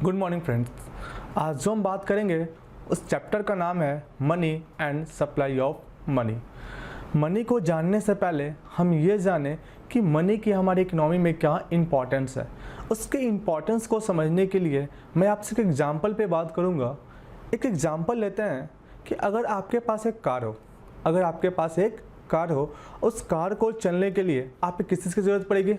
Good morning friends. आज जो हम बात करेंगे उस चैप्टर का नाम है money and supply of money. Money को जानने से पहले हम ये जानें कि मनी की हमारी इकोनॉमी में क्या इम्पोर्टेंस है। उसके इम्पोर्टेंस को समझने के लिए मैं आपसे एक एग्जांपल पे बात करूँगा। एक एग्जांपल लेते हैं कि अगर आपके पास एक कार हो, उस कार को चलने के लिए आपको किस चीज़ की ज़रूरत पड़ेगी?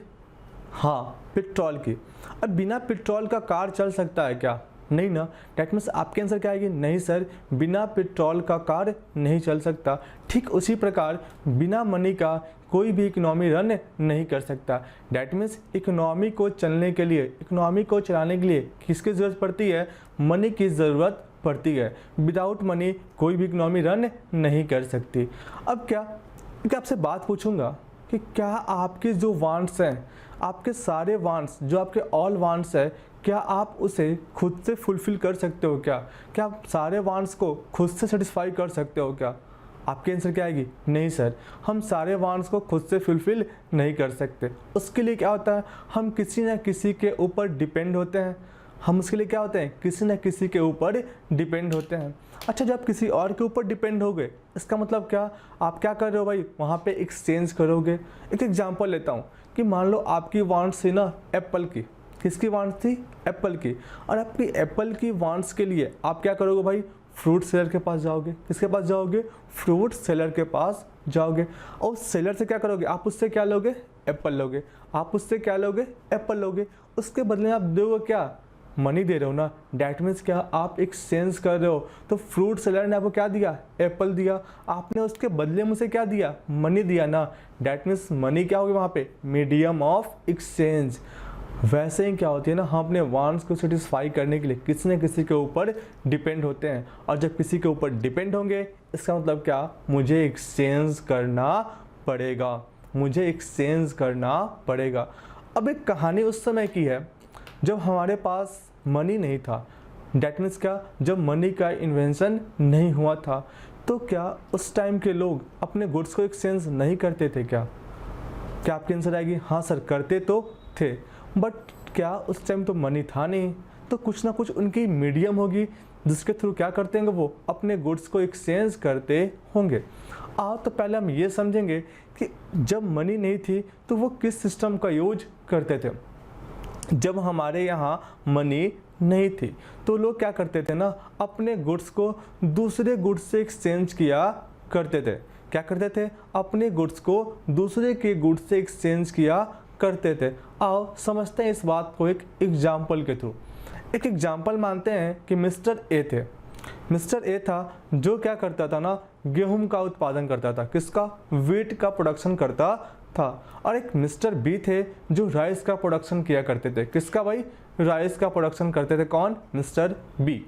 हाँ, पेट्रोल की। अब बिना पेट्रोल का कार चल सकता है क्या? नहीं ना। डेट मीन्स आपके आंसर क्या आएगी? नहीं सर, बिना पेट्रोल का कार नहीं चल सकता। ठीक उसी प्रकार बिना मनी का कोई भी इकोनॉमी रन नहीं कर सकता। डेट मीन्स इकोनॉमी को चलाने के लिए किसकी ज़रूरत पड़ती है? मनी की ज़रूरत पड़ती है। विदाउट मनी कोई भी इकोनॉमी रन नहीं कर सकती। अब क्या आपसे बात पूछूंगा कि क्या आपके जो वांट्स हैं, आपके सारे वांट्स जो आपके ऑल वांट्स है, क्या आप उसे खुद से फुलफ़िल कर सकते हो क्या? क्या आप सारे वांट्स को खुद से सेटिस्फाई कर सकते हो क्या? आपकी आंसर क्या आएगी? नहीं सर, हम सारे वांट्स को खुद से फुलफ़िल नहीं कर सकते। उसके लिए क्या होता है, हम किसी न किसी के ऊपर डिपेंड होते हैं। किसी न किसी के ऊपर डिपेंड होते हैं। अच्छा, जब किसी और के ऊपर डिपेंड हो गए, इसका मतलब क्या? आप क्या कर रहे हो भाई? वहाँ पे एक्सचेंज करोगे। एक एग्जांपल लेता हूँ कि मान लो आपकी वांट्स थी ना एप्पल की। किसकी वांट्स थी? एप्पल की। और आपकी एप्पल की वांट्स के लिए आप क्या करोगे भाई? फ्रूट सेलर के पास जाओगे। किसके पास जाओगे? फ्रूट सेलर के पास जाओगे। और उस सेलर से क्या करोगे? आप उससे क्या लोगे? एप्पल लोगे। आप उससे क्या लोगे? एप्पल लोगे। उसके बदले आप दोगे क्या? मनी दे रहे हो ना। डैट मीन्स क्या? आप एक्सचेंज कर रहे हो। तो फ्रूट सेलर ने आपको क्या दिया? एप्पल दिया। आपने उसके बदले मुझसे क्या दिया? मनी दिया ना। डैट मीन्स मनी क्या होगी वहाँ पे? Medium of exchange. वैसे ही क्या होती है ना, हम अपने वांट्स को सेटिस्फाई करने के लिए किसी न किसी के ऊपर डिपेंड होते हैं। और जब किसी के ऊपर डिपेंड होंगे, इसका मतलब क्या? मुझे एक्सचेंज करना पड़ेगा। अब एक कहानी उस समय की है जब हमारे पास मनी नहीं था। डैट मीन्स क्या? जब मनी का इन्वेंशन नहीं हुआ था। तो क्या उस टाइम के लोग अपने गुड्स को एक्सचेंज नहीं करते थे क्या? क्या आपकी आंसर आएगी? हाँ सर, करते तो थे, बट क्या उस टाइम तो मनी था नहीं। तो कुछ ना कुछ उनकी मीडियम होगी जिसके थ्रू क्या करते होंगे? वो अपने गुड्स को एक्सचेंज करते होंगे। तो पहले हम ये समझेंगे कि जब मनी नहीं थी तो वो किस सिस्टम का यूज करते थे। जब हमारे यहाँ मनी नहीं थी तो लोग क्या करते थे ना, अपने गुड्स को दूसरे गुड्स से एक्सचेंज किया करते थे। क्या करते थे? अपने गुड्स को दूसरे के गुड्स से एक्सचेंज किया करते थे। आओ समझते हैं इस बात को एक एग्जाम्पल के थ्रू। एक एग्जाम्पल मानते हैं कि मिस्टर ए था जो क्या करता था ना, गेहूं का उत्पादन करता था। किसका? व्हीट का प्रोडक्शन करता था। और एक मिस्टर बी थे जो राइस का प्रोडक्शन किया करते थे। किसका भाई? राइस का प्रोडक्शन करते थे। कौन? Mister B.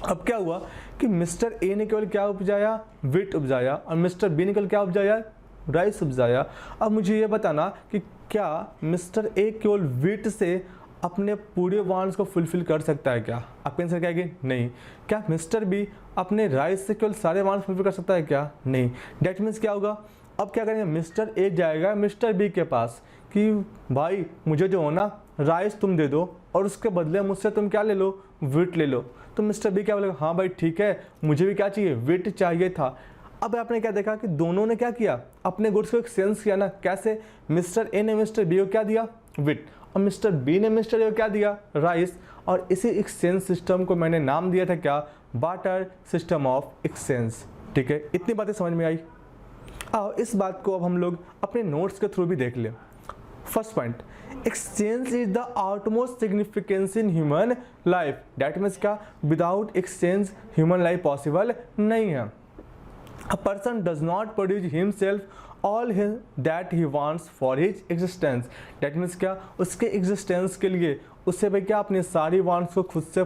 अब क्या हुआ कि मिस्टर ए ने केवल क्या उपजाया? व्हीट उपजाया। और मिस्टर बी ने केवल क्या उपजाया? राइस उपजाया। अब मुझे ये बताना कि क्या मिस्टर ए केवल व्हीट से अपने पूरे वांट्स को फुलफिल कर सकता है क्या? आपका आंसर क्या है? नहीं। क्या मिस्टर बी अपने राइस से केवल सारे वांट्स फुलफिल कर सकता है क्या? नहीं। डेट मीन्स क्या होगा? अब क्या करेंगे? मिस्टर ए जाएगा मिस्टर बी के पास कि भाई मुझे जो हो ना राइस तुम दे दो और उसके बदले मुझसे तुम क्या ले लो? व्हीट ले लो। तो मिस्टर बी क्या बोलेगा? हाँ भाई ठीक है, मुझे भी क्या चाहिए? व्हीट चाहिए था। अब आपने क्या देखा कि दोनों ने क्या किया? अपने गुड्स को एक्सचेंज किया ना। कैसे? मिस्टर ए ने मिस्टर बी को क्या दिया? व्हीट। और मिस्टर बी ने मिस्टर ए को क्या दिया? राइस। और इसी एक्सचेंज सिस्टम को मैंने नाम दिया था क्या? Barter system of exchange. ठीक है, इतनी बातें समझ में आई। आओ इस बात को अब हम लोग अपने नोट्स के थ्रू भी देख लें। First point, exchange is the outmost significance in human life. That means क्या? Without exchange human life possible नहीं है। A person does not produce himself all that he wants for his existence. That means क्या? उसके existence के लिए उससे भाई क्या अपने सारी wants को खुद से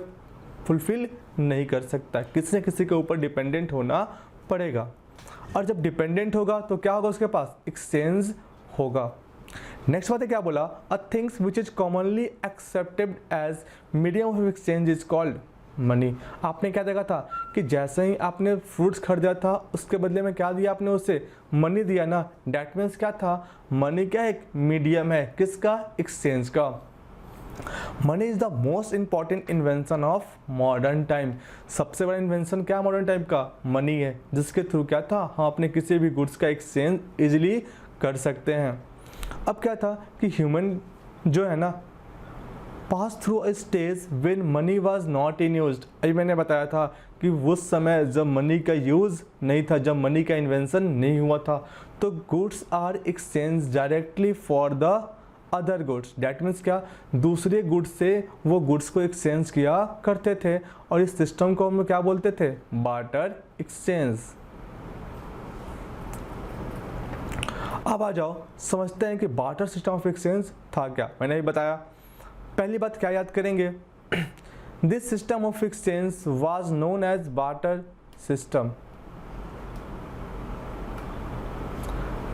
फुलफिल नहीं कर सकता। किसी न किसी के ऊपर डिपेंडेंट होना पड़ेगा। और जब डिपेंडेंट होगा तो क्या होगा? उसके पास एक्सचेंज होगा। नेक्स्ट बात है क्या बोला? A things which is commonly accepted as medium of exchange is called money. आपने क्या देखा था कि जैसे ही आपने फ्रूट्स खरीदा था उसके बदले में क्या दिया आपने? उसे मनी दिया ना। डैट मीन्स क्या था? मनी क्या एक मीडियम है? किसका? एक्सचेंज का। Money is the most important invention of modern time. सबसे बड़ा इन्वेंशन क्या मॉडर्न टाइम का? मनी है, जिसके थ्रू क्या था, हम अपने किसी भी गुड्स का एक्सचेंज इजीली कर सकते हैं। अब क्या था कि ह्यूमन जो है ना pass through a stage when money was not in used. अभी मैंने बताया था कि उस समय जब मनी का यूज़ नहीं था, जब मनी का इन्वेंशन नहीं हुआ था, तो goods are exchange directly for the other goods. That means क्या, दूसरे गुड्स से वो गुड्स को एक्सचेंज किया करते थे, और इस सिस्टम को हम क्या बोलते थे? Barter exchange. अब आ जाओ समझते हैं कि बार्टर सिस्टम ऑफ एक्सचेंज था क्या। मैंने भी बताया। पहली बात क्या याद करेंगे? This system of exchange was known as barter system.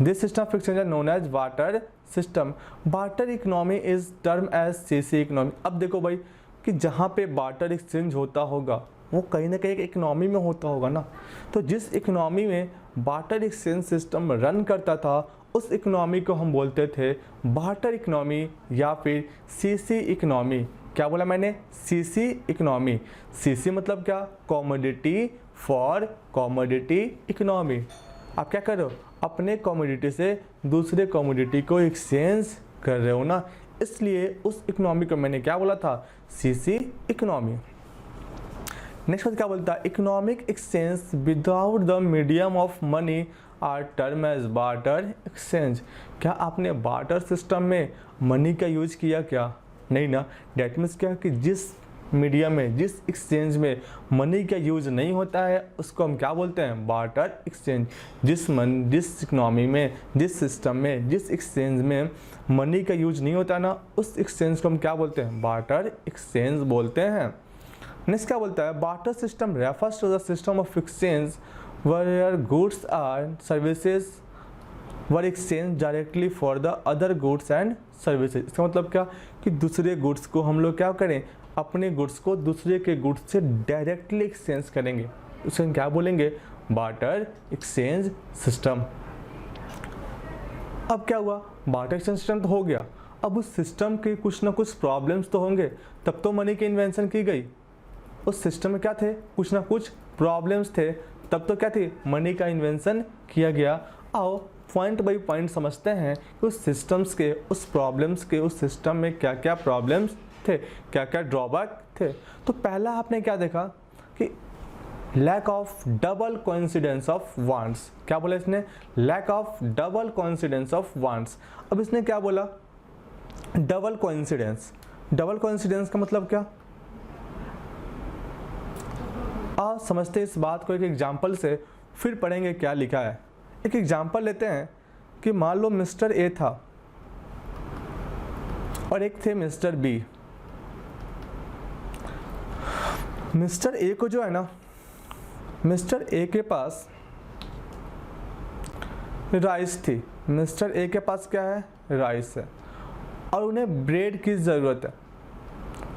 This system of exchange are known as barter system. Barter economy is term as CC economy. अब देखो भाई कि जहाँ पे बार्टर एक्सचेंज होता होगा वो कहीं ना कहीं एक इकोनॉमी में होता होगा ना, तो जिस इकोनॉमी में बार्टर एक्सचेंज सिस्टम रन करता था उस इकोनॉमी को हम बोलते थे बार्टर इकोनॉमी या फिर सीसी इकोनॉमी। क्या बोला मैंने? CC economy. सीसी मतलब क्या? Commodity for commodity economy. आप क्या कर रहे हो? अपने कॉमोडिटी से दूसरे कॉमोडिटी को एक्सचेंज कर रहे हो ना, इसलिए उस इकोनॉमी को मैंने क्या बोला था? CC economy. नेक्स्ट बात क्या बोलता है? Economic exchange without the medium of money are term as barter exchange. क्या आपने बार्टर सिस्टम में मनी का यूज किया क्या? नहीं ना। डैट मीन्स क्या कि जिस मीडियम में, जिस एक्सचेंज में मनी का यूज नहीं होता है उसको हम क्या बोलते हैं? Barter exchange. जिस इकोनॉमी में, जिस सिस्टम में, जिस एक्सचेंज में मनी का यूज नहीं होता ना, उस एक्सचेंज को हम क्या बोलते हैं? बार्टर एक्सचेंज बोलते हैं। नेक्स्ट क्या बोलता है? Barter system refers to the system of exchange where goods and services were exchange directly for the other goods and services. इसका मतलब क्या कि दूसरे गुड्स को हम लोग क्या करें? अपने गुड्स को दूसरे के गुड्स से डायरेक्टली एक्सचेंज करेंगे, उसे हम क्या बोलेंगे? Barter exchange system. अब क्या हुआ? बार्टर एक्सचेंज सिस्टम तो हो गया, अब उस सिस्टम के कुछ ना कुछ प्रॉब्लम्स तो होंगे, तब तो मनी की इन्वेंशन की गई। उस सिस्टम में क्या थे? कुछ ना कुछ प्रॉब्लम्स थे, तब तो क्या थी? मनी का इन्वेंशन किया गया। आओ पॉइंट बाई पॉइंट समझते हैं कि उस सिस्टम्स के, उस प्रॉब्लम्स के, उस सिस्टम में क्या क्या प्रॉब्लम्स थे, क्या क्या ड्रॉबैक थे। तो पहला आपने क्या देखा कि lack of double coincidence of wants. क्या बोला इसने? Lack of double coincidence of wants. अब इसने क्या बोला? Double coincidence. डबल कोइंसिडेंस का मतलब क्या? आप समझते हैं इस बात को एक एग्जाम्पल से, फिर पढ़ेंगे क्या लिखा है। एक एग्जाम्पल लेते हैं कि मान लो मिस्टर ए था और एक थे मिस्टर बी। मिस्टर ए को जो है ना, मिस्टर ए के पास राइस थी। मिस्टर ए के पास क्या है? राइस है, और उन्हें ब्रेड की ज़रूरत है।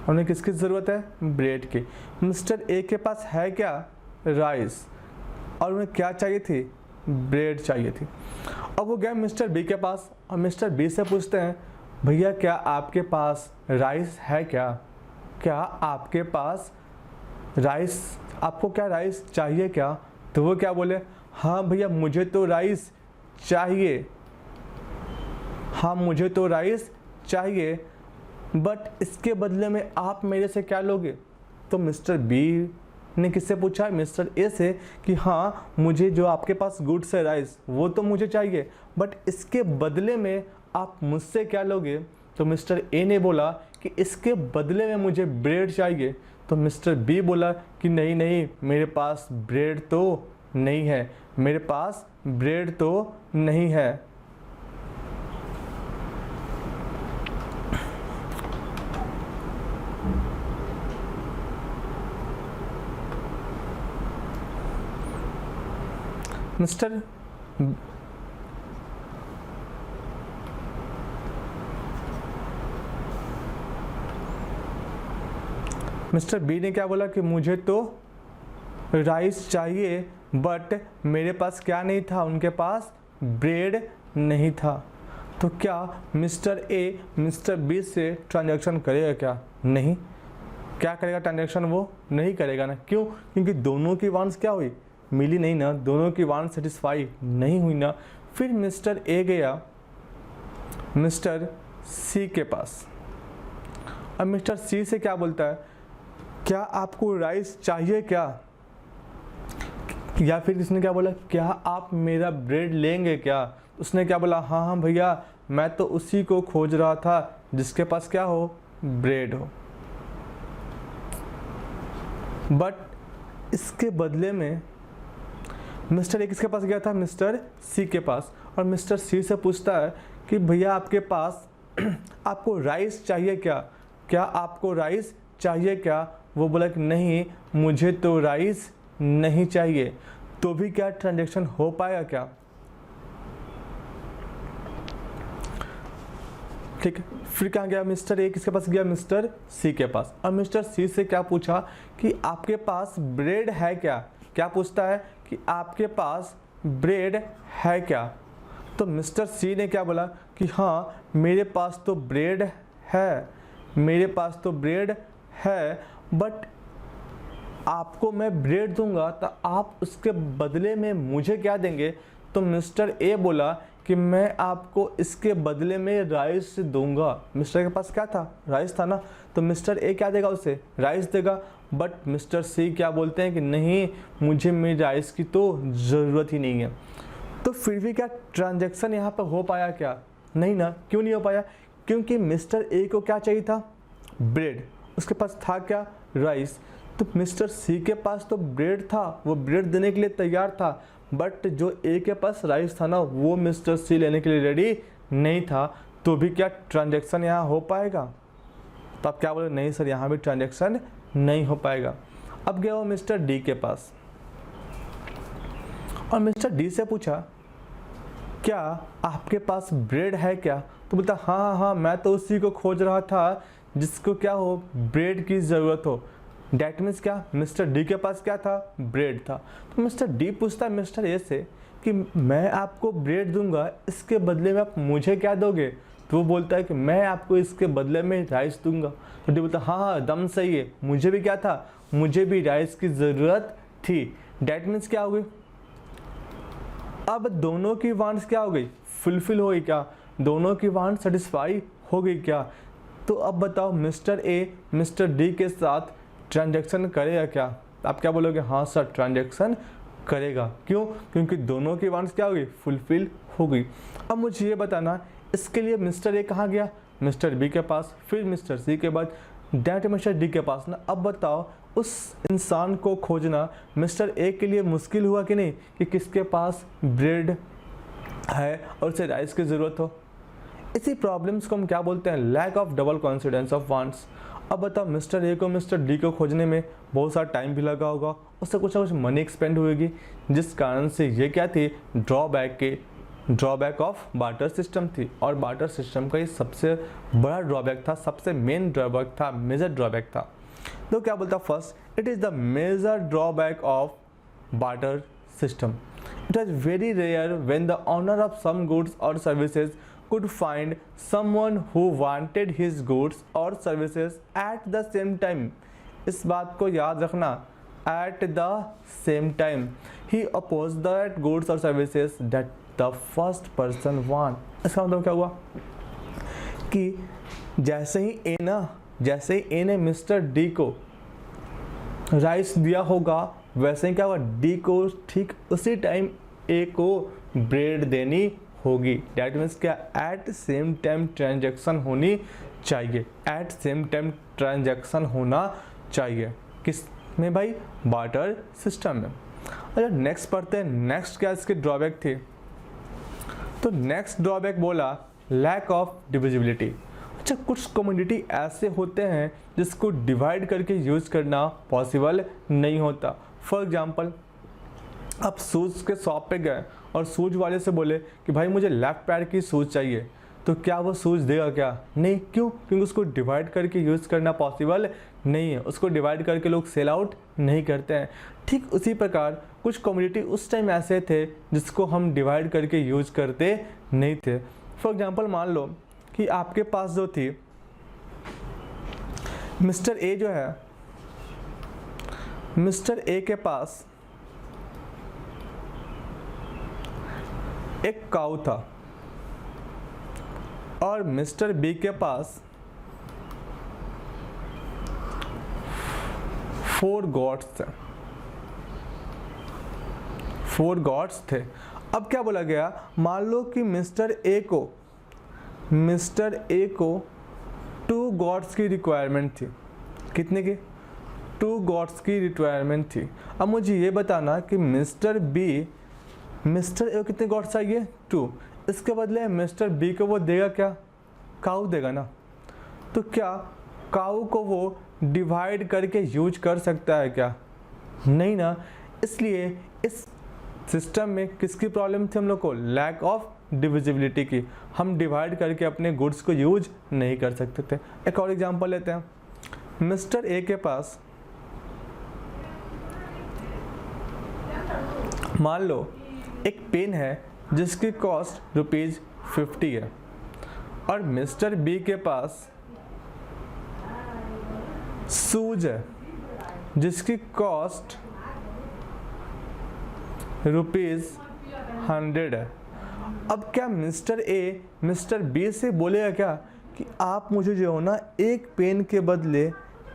उन्हें किसकी ज़रूरत है? ब्रेड की। मिस्टर ए के पास है क्या? राइस, और उन्हें क्या चाहिए थी? ब्रेड चाहिए थी। अब वो गए मिस्टर बी के पास और मिस्टर बी से पूछते हैं, भैया क्या आपके पास राइस है क्या? क्या आपके पास राइस, आपको क्या राइस चाहिए क्या? तो वो क्या बोले? हाँ भैया मुझे तो राइस चाहिए, हाँ मुझे तो राइस चाहिए, बट इसके बदले में आप मेरे से क्या लोगे? तो मिस्टर बी ने किससे पूछा? मिस्टर ए से, कि हाँ मुझे जो आपके पास गुड्स है राइस वो तो मुझे चाहिए, बट इसके बदले में आप मुझसे क्या लोगे? तो मिस्टर ए ने बोला कि इसके बदले में मुझे ब्रेड चाहिए। तो मिस्टर बी बोला कि नहीं नहीं, मेरे पास ब्रेड तो नहीं है, मेरे पास ब्रेड तो नहीं है। मिस्टर बी ने क्या बोला कि मुझे तो राइस चाहिए, बट मेरे पास क्या नहीं था? उनके पास ब्रेड नहीं था। तो क्या मिस्टर ए मिस्टर बी से ट्रांजैक्शन करेगा क्या? नहीं। क्या करेगा ट्रांजैक्शन? वो नहीं करेगा ना। क्यों? क्योंकि दोनों की वांट्स क्या हुई? मिली नहीं ना, दोनों की वांट्स सेटिस्फाई नहीं हुई ना। फिर मिस्टर ए गया मिस्टर सी के पास, अब मिस्टर सी से क्या बोलता है, क्या आपको राइस चाहिए क्या? या फिर किसने क्या बोला, क्या आप मेरा ब्रेड लेंगे क्या? उसने क्या बोला, हाँ हाँ भैया, मैं तो उसी को खोज रहा था जिसके पास क्या हो, ब्रेड हो। बट इसके बदले में मिस्टर ए किसके पास गया था, मिस्टर सी के पास, और मिस्टर सी से पूछता है कि भैया आपके पास आपको राइस चाहिए क्या? क्या आपको राइस चाहिए क्या? वो बोला कि नहीं, मुझे तो राइस नहीं चाहिए। तो भी क्या ट्रांजैक्शन हो पाएगा क्या? ठीक है। फिर कहाँ गया मिस्टर ए, किसके पास गया, मिस्टर सी के पास, और मिस्टर सी से क्या पूछा कि आपके पास ब्रेड है क्या? क्या पूछता है कि आपके पास ब्रेड है क्या? तो मिस्टर सी ने क्या बोला कि हाँ मेरे पास तो ब्रेड है, मेरे पास तो ब्रेड है, बट आपको मैं ब्रेड दूंगा तो आप उसके बदले में मुझे क्या देंगे? तो मिस्टर ए बोला कि मैं आपको इसके बदले में राइस दूंगा। मिस्टर के पास क्या था, राइस था ना, तो मिस्टर ए क्या देगा उसे, राइस देगा। बट मिस्टर सी क्या बोलते हैं कि नहीं, मुझे मेरी राइस की तो ज़रूरत ही नहीं है। तो फिर भी क्या ट्रांजैक्शन यहाँ पर हो पाया क्या? नहीं ना। क्यों नहीं हो पाया? क्योंकि मिस्टर ए को क्या चाहिए था, ब्रेड, उसके पास था क्या, राइस। तो मिस्टर सी के पास तो ब्रेड था, वो ब्रेड देने के लिए तैयार था, बट जो ए के पास राइस था ना, वो मिस्टर सी लेने के लिए रेडी नहीं था। तो भी क्या ट्रांजैक्शन यहाँ हो पाएगा? तो आप क्या बोले, नहीं सर यहाँ भी ट्रांजैक्शन नहीं हो पाएगा। अब गया वो मिस्टर डी के पास, और मिस्टर डी से पूछा क्या आपके पास ब्रेड है क्या? तो बोलता हाँ हाँ हाँ, मैं तो उसी को खोज रहा था जिसको क्या हो, ब्रेड की ज़रूरत हो। डैट मीन्स क्या, मिस्टर डी के पास क्या था, ब्रेड था। तो मिस्टर डी पूछता है मिस्टर ए से कि मैं आपको ब्रेड दूंगा, इसके बदले में आप मुझे क्या दोगे? तो वो बोलता है कि मैं आपको इसके बदले में राइस दूंगा। तो डी बोलता हाँ हाँ दम सही है, मुझे भी क्या था, मुझे भी राइस की ज़रूरत थी। डैट मीन्स क्या हो गई, अब दोनों की वांट्स क्या हो गई, फुलफिल हो गई क्या? दोनों की वांट सेटिस्फाई हो गई क्या? तो अब बताओ मिस्टर ए मिस्टर डी के साथ ट्रांजैक्शन करेगा क्या? आप क्या बोलोगे, हाँ सर ट्रांजैक्शन करेगा। क्यों? क्योंकि दोनों की वांट्स क्या हो गई, फुलफिल हो गई। अब मुझे ये बताना, इसके लिए मिस्टर ए कहाँ गया, मिस्टर बी के पास, फिर मिस्टर सी के बाद डैट मिस्टर डी के पास ना। अब बताओ उस इंसान को खोजना मिस्टर ए के लिए मुश्किल हुआ कि नहीं, कि किसके पास ब्रेड है और उसे राइस की ज़रूरत हो। इसी प्रॉब्लम्स को हम क्या बोलते हैं, lack of double coincidence of wants. अब बताओ मिस्टर ए को मिस्टर डी को खोजने में बहुत सारा टाइम भी लगा होगा, उससे कुछ ना कुछ मनी एक्सपेंड होगी, जिस कारण से ये क्या थी, ड्रॉबैक ऑफ बार्टर सिस्टम थी। और बार्टर सिस्टम का ये सबसे बड़ा ड्रॉबैक था, सबसे मेन ड्रॉबैक था, मेजर ड्रॉबैक था। तो क्या बोलता, first it is the major drawback of barter system. It was very rare when the owner of some goods or services could find someone who wanted his goods or services at the same time. इस बात को याद रखना, at the same time he opposed that goods or services that the first person want. इसका मतलब क्या हुआ कि जैसे ही ए ने मिस्टर डी को राइस दिया होगा, वैसे ही क्या होगा, डी को ठीक उसी टाइम ए को ब्रेड देनी होगी। डैट मीन्स क्या, एट सेम टाइम ट्रांजैक्शन होनी चाहिए, एट सेम टाइम ट्रांजैक्शन होना चाहिए। किस में भाई, बार्टर सिस्टम में। अच्छा नेक्स्ट पढ़ते हैं, नेक्स्ट क्या इसके ड्रॉबैक थे। तो नेक्स्ट ड्रॉबैक बोला लैक ऑफ डिविजिबिलिटी। अच्छा कुछ कम्युनिटी ऐसे होते हैं जिसको डिवाइड करके यूज़ करना पॉसिबल नहीं होता। फॉर एग्जांपल, आप शूज़ के शॉप पे गए और शूज़ वाले से बोले कि भाई मुझे लेफ्ट पैर की शूज़ चाहिए, तो क्या वो शूज़ देगा क्या? नहीं। क्यों? क्योंकि उसको डिवाइड करके यूज़ करना पॉसिबल नहीं है, उसको डिवाइड करके लोग सेल आउट नहीं करते हैं। ठीक उसी प्रकार कुछ कम्युनिटी उस टाइम ऐसे थे जिसको हम डिवाइड करके यूज़ करते नहीं थे। फॉर एग्जांपल मान लो कि आपके पास जो थी मिस्टर ए जो है, मिस्टर ए के पास एक काऊ था और मिस्टर बी के पास 4 गॉड्स थे, 4 गॉड्स थे। अब क्या बोला गया, मान लो कि मिस्टर ए को 2 गॉड्स की रिक्वायरमेंट थी। कितने की? 2 गॉड्स की रिक्वायरमेंट थी। अब मुझे ये बताना कि मिस्टर ए को कितने गॉड्स चाहिए? 2। इसके बदले मिस्टर बी को वो देगा क्या? काऊ देगा ना। तो क्या काऊ को वो डिवाइड करके यूज कर सकता है क्या? नहीं ना। इसलिए इस सिस्टम में किसकी प्रॉब्लम थी हम लोग को? लैक ऑफ डिविजिबिलिटी की। हम डिवाइड करके अपने गुड्स को यूज नहीं कर सकते थे। एक और एग्जांपल लेते हैं। मिस्टर ए के पास मान लो एक पेन है जिसकी कॉस्ट ₹50 है और मिस्टर बी के पास शूज है जिसकी कॉस्ट ₹100 है। अब क्या मिस्टर ए मिस्टर बी से बोलेगा क्या कि आप मुझे जो हो ना एक पेन के बदले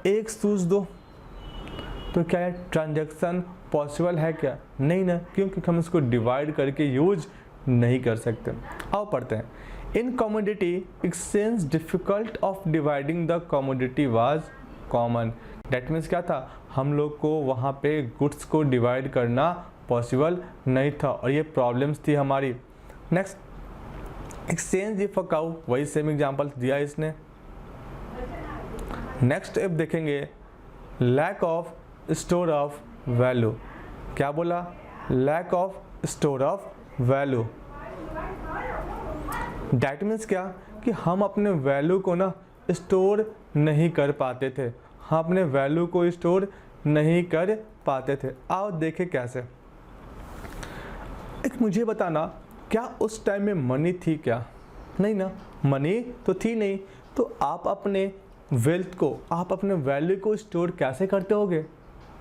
एक शूज दो? तो क्या ट्रांजैक्शन पॉसिबल है क्या? नहीं ना, क्योंकि हम इसको डिवाइड करके यूज नहीं कर सकते। आओ पढ़ते हैं। इन commodity exchange difficult of dividing the commodity was common. Date means क्या था, हम लोग को वहाँ पे गुड्स को डिवाइड करना पॉसिबल नहीं था और ये प्रॉब्लम्स थी हमारी। Next, exchange if a cow, वही सेम एग्जांपल दिया इसने। नेक्स्ट इफ देखेंगे, lack of store of value. क्या बोला? Lack of store of value. That means क्या कि हम अपने वैल्यू को ना स्टोर नहीं कर पाते थे, हम अपने वैल्यू को स्टोर नहीं कर पाते थे। आओ देखें कैसे। एक मुझे बताना, क्या उस टाइम में मनी थी क्या? नहीं ना, मनी तो थी नहीं। तो आप अपने वेल्थ को, आप अपने वैल्यू को स्टोर कैसे करते होगे?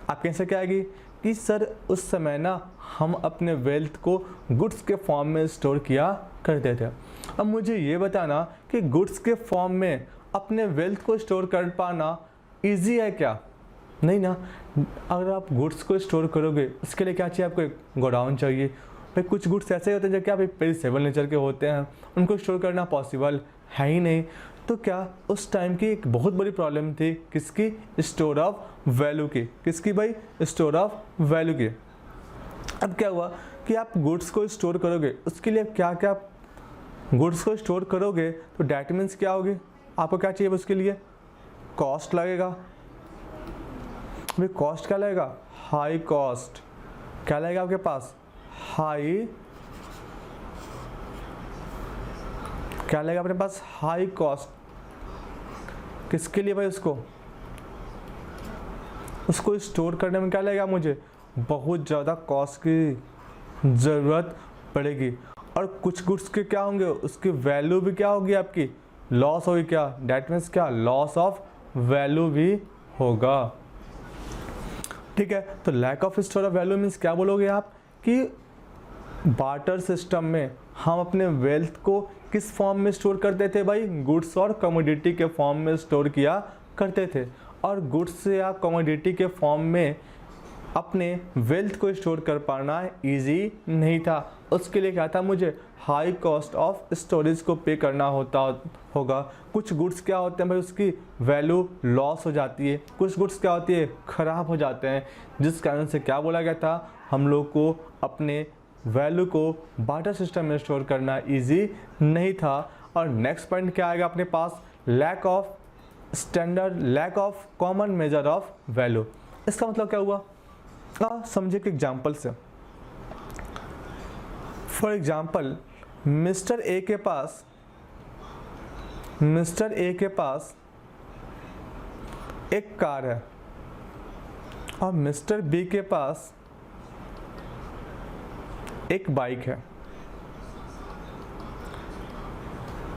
आप कैसे क्या आएगी कि सर उस समय ना हम अपने वेल्थ को गुड्स के फॉर्म में स्टोर किया करते थे। अब मुझे ये बताना कि गुड्स के फॉर्म में अपने वेल्थ को स्टोर कर पाना इजी है क्या? नहीं ना। अगर आप गुड्स को स्टोर करोगे उसके लिए क्या चाहिए? आपको एक गोडाउन चाहिए। भाई कुछ गुड्स ऐसे होते हैं जो क्या भाई पेरिसेबल नेचर के होते हैं, उनको स्टोर करना पॉसिबल है ही नहीं। तो क्या उस टाइम की एक बहुत बड़ी प्रॉब्लम थी किसकी? स्टोर ऑफ वैल्यू की। किसकी भाई? स्टोर ऑफ वैल्यू की। अब क्या हुआ कि आप गुड्स को स्टोर करोगे, उसके लिए क्या क्या गुड्स को स्टोर करोगे तो डेट मीन्स क्या होगी? आपको क्या चाहिए उसके लिए? कॉस्ट लगेगा। भाई कॉस्ट क्या लगेगा? High cost. क्या लगेगा आपके पास? हाई। क्या लगेगा अपने पास? High cost. किसके लिए भाई? उसको स्टोर करने में क्या लगेगा? मुझे बहुत ज़्यादा कॉस्ट की ज़रूरत पड़ेगी। और कुछ गुड्स के क्या होंगे? उसकी वैल्यू भी क्या होगी? आपकी लॉस होगी क्या? डेट मीन्स क्या? लॉस ऑफ वैल्यू भी होगा। ठीक है, तो lack of store of value means क्या बोलोगे आप कि बार्टर सिस्टम में हम अपने वेल्थ को किस फॉर्म में स्टोर करते थे भाई? गुड्स और कमोडिटी के फॉर्म में स्टोर किया करते थे। और गुड्स या कमोडिटी के फॉर्म में अपने वेल्थ को स्टोर कर पाना इजी नहीं था। उसके लिए क्या था? मुझे हाई कॉस्ट ऑफ स्टोरेज को पे करना होगा। कुछ गुड्स क्या होते हैं भाई, उसकी वैल्यू लॉस हो जाती है। कुछ गुड्स क्या होती है? ख़राब हो जाते हैं। जिस कारण से क्या बोला गया था, हम लोग को अपने वैल्यू को बार्टर सिस्टम में स्टोर करना इजी नहीं था। और नेक्स्ट पॉइंट क्या आएगा अपने पास? Lack of standard, lack of common measure of value. इसका मतलब क्या हुआ? समझे कि एग्जाम्पल से। फॉर एग्जाम्पल, मिस्टर ए के पास एक कार है और मिस्टर बी के पास एक बाइक है।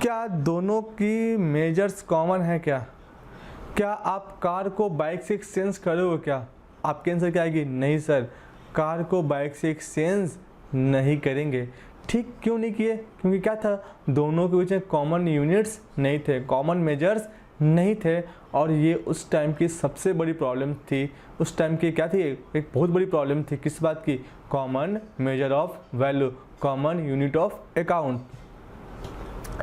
क्या दोनों की मेजर्स कॉमन है क्या आप कार को बाइक से एक्सचेंज करोगे क्या? आपके आंसर क्या आएगी? नहीं सर, कार को बाइक से एक्सचेंज नहीं करेंगे। ठीक क्यों नहीं किए? क्योंकि क्या था, दोनों के बीच में कॉमन यूनिट्स नहीं थे, कॉमन मेजर्स नहीं थे, और ये उस टाइम की सबसे बड़ी प्रॉब्लम थी। उस टाइम की क्या थी? एक बहुत बड़ी प्रॉब्लम थी। किस बात की? Common measure of value, common unit of account.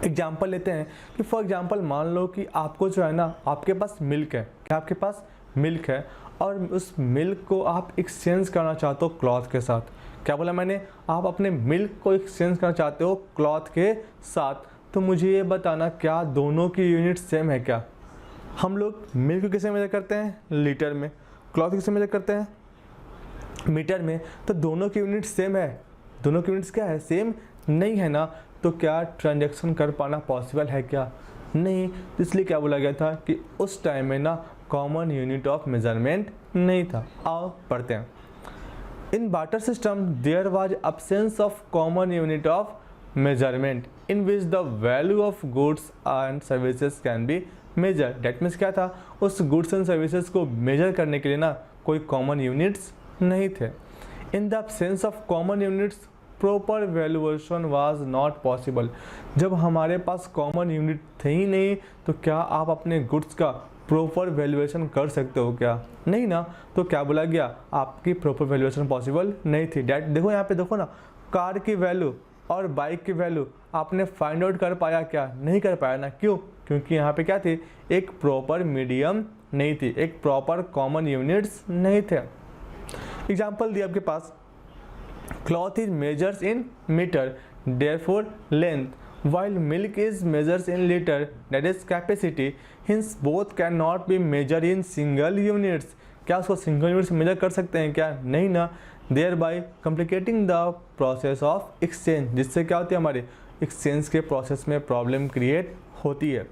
Example लेते हैं कि फॉर एग्जाम्पल मान लो कि आपको जो है ना, आपके पास मिल्क है। क्या आपके पास मिल्क है? और उस मिल्क को आप एक्सचेंज करना चाहते हो क्लॉथ के साथ। क्या बोला मैंने? आप अपने मिल्क को एक्सचेंज करना चाहते हो क्लॉथ के साथ। तो मुझे ये बताना, क्या दोनों की यूनिट सेम है क्या? हम लोग मिल्क को किसे मेजर करते हैं? लीटर में। क्लॉथ किसे मेजर करते हैं? मीटर में। तो दोनों की यूनिट सेम है? दोनों की यूनिट्स क्या है? सेम नहीं है ना। तो क्या ट्रांजैक्शन कर पाना पॉसिबल है क्या? नहीं। इसलिए क्या बोला गया था कि उस टाइम में ना कॉमन यूनिट ऑफ मेजरमेंट नहीं था। आओ पढ़ते हैं। In barter system there was absence of common unit of measurement in which the value of goods and services can be measure. That means क्या था, उस गुड्स एंड सर्विसेज को measure करने के लिए ना कोई कॉमन यूनिट्स नहीं थे। In the absence of common units proper valuation was not possible. जब हमारे पास कॉमन यूनिट थे ही नहीं, तो क्या आप अपने गुड्स का प्रॉपर वैल्यूएशन कर सकते हो क्या? नहीं ना। तो क्या बोला गया, आपकी प्रॉपर वैल्यूएशन पॉसिबल नहीं थी। डैट देखो यहाँ पे देखो ना, कार की वैल्यू और बाइक की वैल्यू आपने फाइंड आउट कर पाया क्या? नहीं कर पाया ना। क्यों? क्योंकि यहाँ पे क्या थी, एक प्रॉपर मीडियम नहीं थी, एक प्रॉपर कॉमन यूनिट्स नहीं थे। एग्जाम्पल दिया आपके पास, cloth is measures in meter, therefore length, while milk is measures in liter, that is capacity. Hence both cannot be measured in single units. क्या उसको सिंगल यूनिट से मेजर कर सकते हैं क्या? नहीं ना। thereby complicating the process of exchange, जिससे क्या होती है, हमारे एक्सचेंज के प्रोसेस में प्रॉब्लम क्रिएट होती है।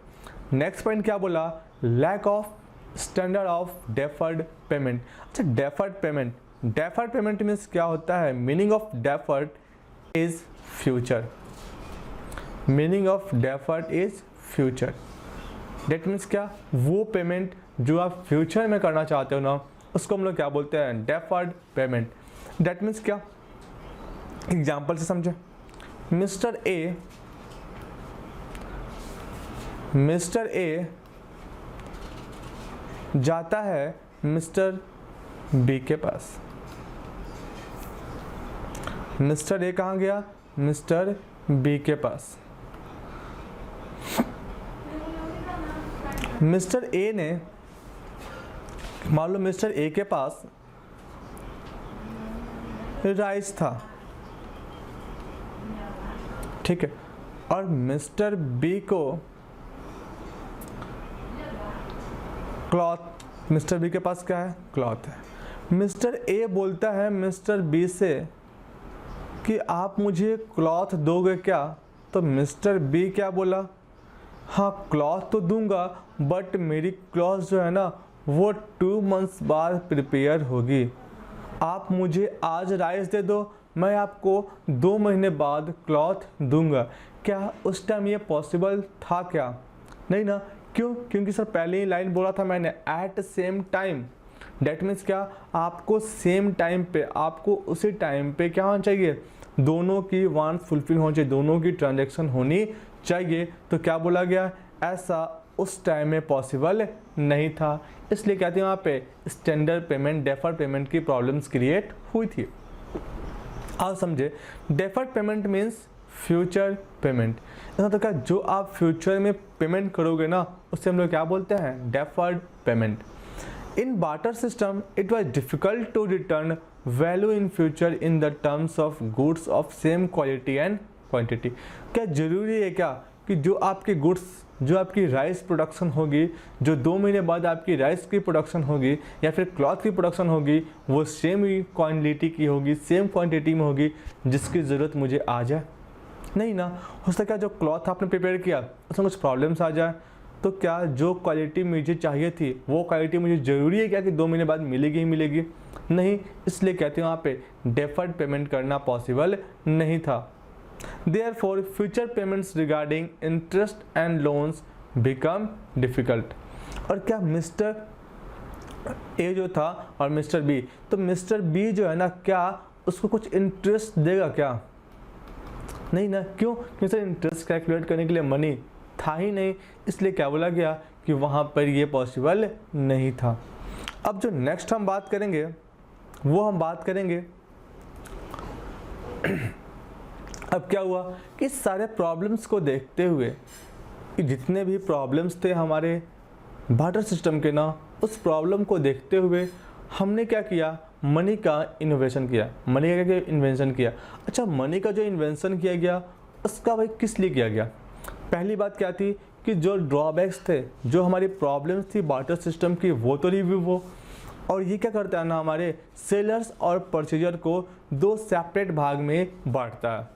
नेक्स्ट पॉइंट क्या बोला? Lack of standard of deferred payment. अच्छा, deferred payment, deferred payment means क्या होता है? Meaning of deferred is future. Meaning of deferred is future. That means क्या? वो पेमेंट जो आप फ्यूचर में करना चाहते हो ना, उसको हम लोग क्या बोलते हैं? Deferred payment. डेट मीन्स क्या? एग्जाम्पल से समझे। मिस्टर ए जाता है मिस्टर बी के पास। मिस्टर ए कहाँ गया? मिस्टर बी के पास। मिस्टर ए ने, मान लो मिस्टर ए के पास राइस था, ठीक है, और मिस्टर बी को क्लॉथ, मिस्टर बी के पास क्या है? क्लॉथ है। मिस्टर ए बोलता है मिस्टर बी से कि आप मुझे क्लॉथ दोगे क्या? तो मिस्टर बी क्या बोला? हाँ क्लॉथ तो दूंगा, बट मेरी क्लॉथ जो है ना वो 2 मंथ्स बाद प्रिपेयर होगी। आप मुझे आज राइस दे दो, मैं आपको 2 महीने बाद क्लॉथ दूंगा। क्या उस टाइम ये पॉसिबल था क्या? नहीं ना। क्यों? क्योंकि सर पहले ही लाइन बोला था मैंने, at same time. That means क्या? आपको सेम टाइम पे, आपको उसी टाइम पे क्या होना चाहिए? दोनों की वांट्स फुलफिल होनी चाहिए, दोनों की ट्रांजैक्शन होनी चाहिए। तो क्या बोला गया? ऐसा उस टाइम में पॉसिबल नहीं था। इसलिए कहते हैं वहाँ पे स्टैंडर्ड पेमेंट, डेफर्ड पेमेंट की प्रॉब्लम्स क्रिएट हुई थी। आप समझे, deferred payment means future payment. ऐसा तो क्या, जो आप फ्यूचर में पेमेंट करोगे ना, उससे हम लोग क्या बोलते हैं? Deferred payment. In barter system, it was difficult to return value in future in the terms of goods of same quality and quantity. क्या जरूरी है क्या कि जो आपके गुड्स, जो आपकी राइस प्रोडक्शन होगी, जो 2 महीने बाद आपकी राइस की प्रोडक्शन होगी या फिर क्लॉथ की प्रोडक्शन होगी, वो सेम ही क्वांटिटी की होगी, सेम क्वांटिटी में होगी, जिसकी ज़रूरत मुझे आ जाए? नहीं ना। हो सकता है जो क्लॉथ आपने प्रिपेयर किया उसमें कुछ प्रॉब्लम्स आ जाए, तो क्या जो क्वालिटी मुझे चाहिए थी वो क्वालिटी मुझे ज़रूरी है क्या कि 2 महीने बाद मिलेगी ही मिलेगी? नहीं। इसलिए कहते हैं वहाँ पे डेफर्ड पेमेंट करना पॉसिबल नहीं था। Therefore, future payments regarding interest and loans become difficult. और क्या मिस्टर ए जो था और मिस्टर बी, तो मिस्टर बी जो है ना, क्या उसको कुछ इंटरेस्ट देगा क्या? नहीं ना। क्यों? क्योंकि सर इंटरेस्ट कैलकुलेट करने के लिए मनी था ही नहीं, इसलिए क्या बोला गया कि वहाँ पर ये पॉसिबल नहीं था। अब जो नेक्स्ट हम बात करेंगे वो हम बात करेंगे अब क्या हुआ कि सारे प्रॉब्लम्स को देखते हुए, जितने भी प्रॉब्लम्स थे हमारे बार्टर सिस्टम के ना, उस प्रॉब्लम को देखते हुए हमने क्या किया, मनी का इनोवेशन किया। मनी का क्या इन्वेंशन किया? अच्छा, मनी का जो इन्वेंशन किया गया उसका भाई किस लिए किया गया? पहली बात क्या थी कि जो ड्रॉबैक्स थे, जो हमारी प्रॉब्लम्स थी बार्टर सिस्टम की, वो तो रिव्यू हो। और ये क्या करता है ना, हमारे सेलर्स और परचेजर को दो सेपरेट भाग में बांटता है।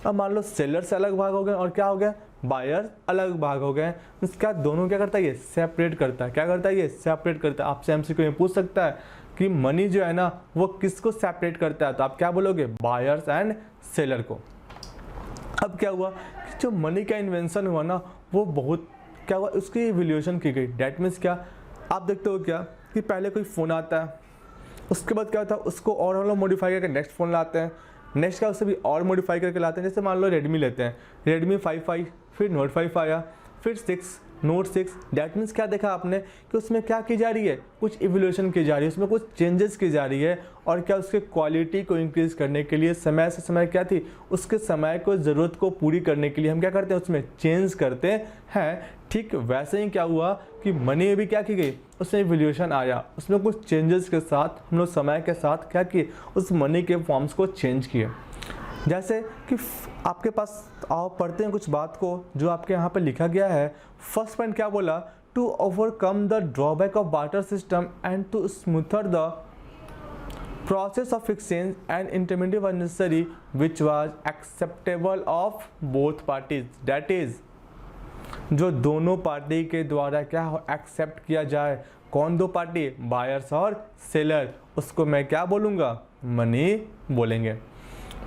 अब मान लो सेलर्स अलग भाग हो गए और क्या हो गया, बायर्स अलग भाग हो गए। इसका दोनों क्या करता है, ये सेपरेट करता है। क्या करता है, ये सेपरेट करता है। आपसे एमसीक्यू में पूछ सकता है कि मनी जो है ना वो किसको सेपरेट करता है, तो आप क्या बोलोगे, बायर्स एंड सेलर को। अब क्या हुआ कि जो मनी का इन्वेंशन हुआ ना, वो बहुत क्या हुआ, उसकी इवोल्यूशन की गई। डैट मीन्स क्या, आप देखते हो क्या कि पहले कोई फ़ोन आता है, उसके बाद क्या होता है, उसको और हम लोग मॉडिफाई करके नेक्स्ट फ़ोन लाते हैं, नेक्स्ट का उससे भी और मॉडिफाई करके लाते हैं। जैसे मान लो रेडमी लेते हैं, रेडमी 5 आई, फिर नोट 5 आया, फिर 6, नोट 6। डैट मीन्स क्या देखा आपने कि उसमें क्या की जा रही है, कुछ इवोल्यूशन की जा रही है, उसमें कुछ चेंजेस की जा रही है। और क्या, उसके क्वालिटी को इंक्रीज़ करने के लिए समय से समय क्या थी, उसके समय को ज़रूरत को पूरी करने के लिए हम क्या करते हैं, उसमें चेंज करते हैं। ठीक वैसे ही क्या हुआ कि मनी में भी क्या की गई, उसमें इवोल्यूशन आया, उसमें कुछ चेंजेस के साथ हम लोग समय के साथ क्या किए, उस मनी के फॉर्म्स को चेंज किए। जैसे कि आपके पास आओ पढ़ते हैं कुछ बात को जो आपके यहाँ पे लिखा गया है। फर्स्ट पॉइंट क्या बोला, to overcome the drawback of barter system and to smoother the process of exchange and intermediate was necessary which was acceptable of both parties, that is जो दोनों पार्टी के द्वारा क्या एक्सेप्ट किया जाए। कौन दो पार्टी, बायर्स और सेलर, उसको मैं क्या बोलूँगा, मनी बोलेंगे।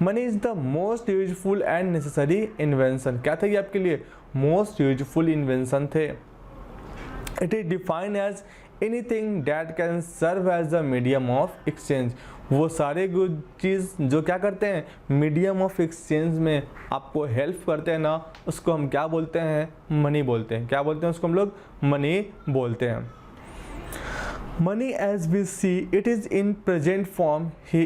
Money is the most useful and necessary invention. क्या था ये आपके लिए, मोस्ट यूजफुल इन्वेंशन थे। It is defined as anything that can serve as the medium of exchange. वो सारे गुड चीज़ जो क्या करते हैं, मीडियम ऑफ एक्सचेंज में आपको हेल्प करते हैं ना, उसको हम क्या बोलते हैं, मनी बोलते हैं। क्या बोलते हैं उसको हम लोग, मनी बोलते हैं। Money as we see it is in present form he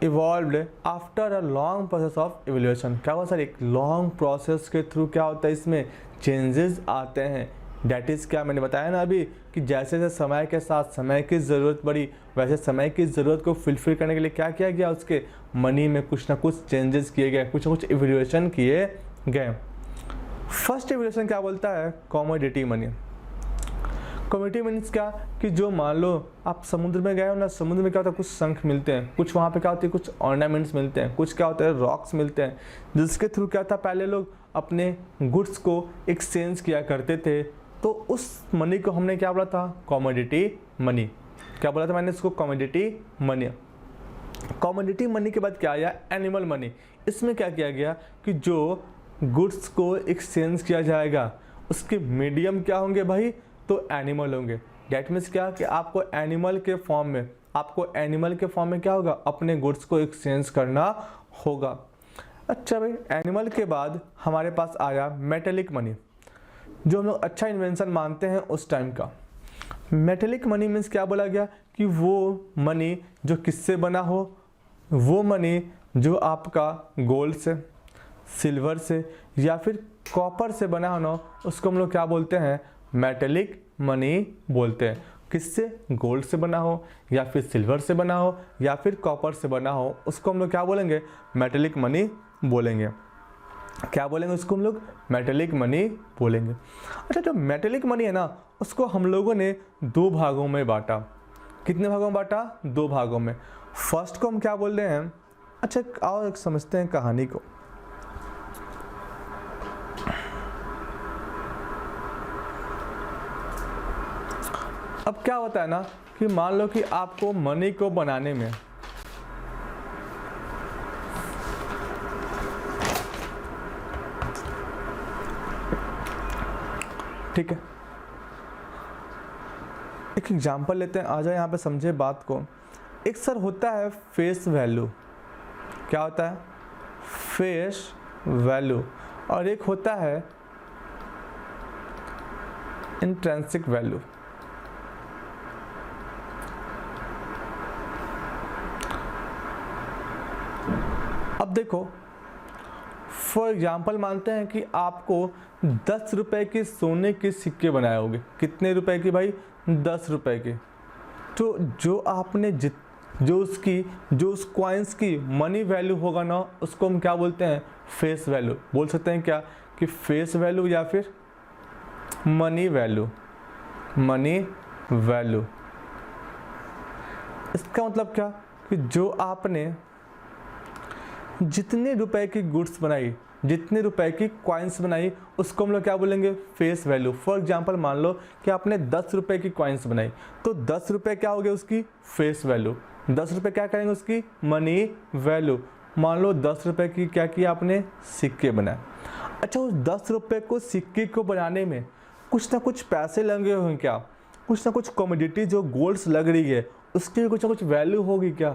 evolved after a long process of evolution. क्या हुआ सर, एक लॉन्ग प्रोसेस के थ्रू क्या होता है, इसमें चेंजेस आते हैं। डैट इज़ क्या मैंने बताया ना अभी कि जैसे जैसे समय के साथ समय की ज़रूरत पड़ी, वैसे समय की ज़रूरत को फुलफिल करने के लिए क्या किया गया, उसके मनी में कुछ ना कुछ चेंजेस किए गए, कुछ ना कुछ इवोल्यूशन किए गए। फर्स्ट इवोल्यूशन क्या बोलता है, कमोडिटी मनी। कमोडिटी मीन्स क्या कि जो मान लो आप समुद्र में गए हो ना, समुद्र में क्या होता है, कुछ शंख मिलते हैं, कुछ वहाँ पे क्या होती है, कुछ ऑर्नामेंट्स मिलते हैं, कुछ क्या होता है, रॉक्स मिलते हैं, जिसके थ्रू क्या था, पहले लोग अपने गुड्स को एक्सचेंज किया करते थे। तो उस मनी को हमने क्या बोला था, कमोडिटी मनी। क्या बोला था मैंने इसको, कमोडिटी मनी। कमोडिटी मनी के बाद क्या आया, एनिमल मनी। इसमें क्या किया गया कि जो गुड्स को एक्सचेंज किया जाएगा उसके मीडियम क्या होंगे भाई, तो एनिमल होंगे। डैट मीन्स क्या कि आपको एनिमल के फॉर्म में क्या होगा, अपने गुड्स को एक्सचेंज करना होगा। अच्छा भाई, एनिमल के बाद हमारे पास आया मेटेलिक मनी, जो हम लोग अच्छा इन्वेंशन मानते हैं उस टाइम का। मेटेलिक मनी मीन्स क्या बोला गया कि वो मनी जो किससे बना हो, वो मनी जो आपका गोल्ड से, सिल्वर से या फिर कॉपर से बना हो ना, उसको हम लोग क्या बोलते हैं, मेटेलिक मनी बोलते हैं। किससे, गोल्ड से बना हो या फिर सिल्वर से बना हो या फिर कॉपर से बना हो, उसको हम लोग क्या बोलेंगे, मेटेलिक मनी बोलेंगे। क्या बोलेंगे उसको हम लोग, मेटेलिक मनी बोलेंगे। अच्छा, जो मेटेलिक मनी है ना, उसको हम लोगों ने दो भागों में बांटा। कितने भागों में बांटा, दो भागों में। फर्स्ट को हम क्या बोल रहे हैं, अच्छा आओ एक समझते हैं कहानी को। अब क्या होता है ना कि मान लो कि आपको मनी को बनाने में ठीक है, एक एग्जांपल लेते हैं, आ जाए यहाँ पे समझे बात को। एक सर होता है फेस वैल्यू, क्या होता है? फेस वैल्यू, और एक होता है इंट्रिंसिक वैल्यू। अब देखो, फॉर एग्जाम्पल मानते हैं कि आपको 10 रुपए के सोने के सिक्के बनाए होंगे। कितने रुपए के भाई? 10 रुपए के। तो जो आपने जो उस कॉइन्स की मनी वैल्यू होगा ना, उसको हम क्या बोलते हैं? Face value. बोल सकते हैं क्या कि फेस वैल्यू या फिर मनी वैल्यू। मनी वैल्यू इसका मतलब क्या कि जो आपने जितने रुपए की गुड्स बनाई, जितने रुपए की कॉइन्स बनाई, उसको हम लोग क्या बोलेंगे? Face value. फॉर एग्जांपल मान लो कि आपने 10 रुपए की कॉइन्स बनाई, तो 10 रुपए क्या हो गया उसकी? Face value. 10 रुपए क्या करेंगे उसकी? Money value. मान लो 10 रुपए की क्या किया आपने? सिक्के बनाए। अच्छा, उस 10 रुपए को सिक्के को बनाने में कुछ ना कुछ पैसे लगे होंगे क्या? कुछ ना कुछ कमोडिटी जो गोल्ड्स लग रही है उसकी भी कुछ ना कुछ वैल्यू होगी क्या?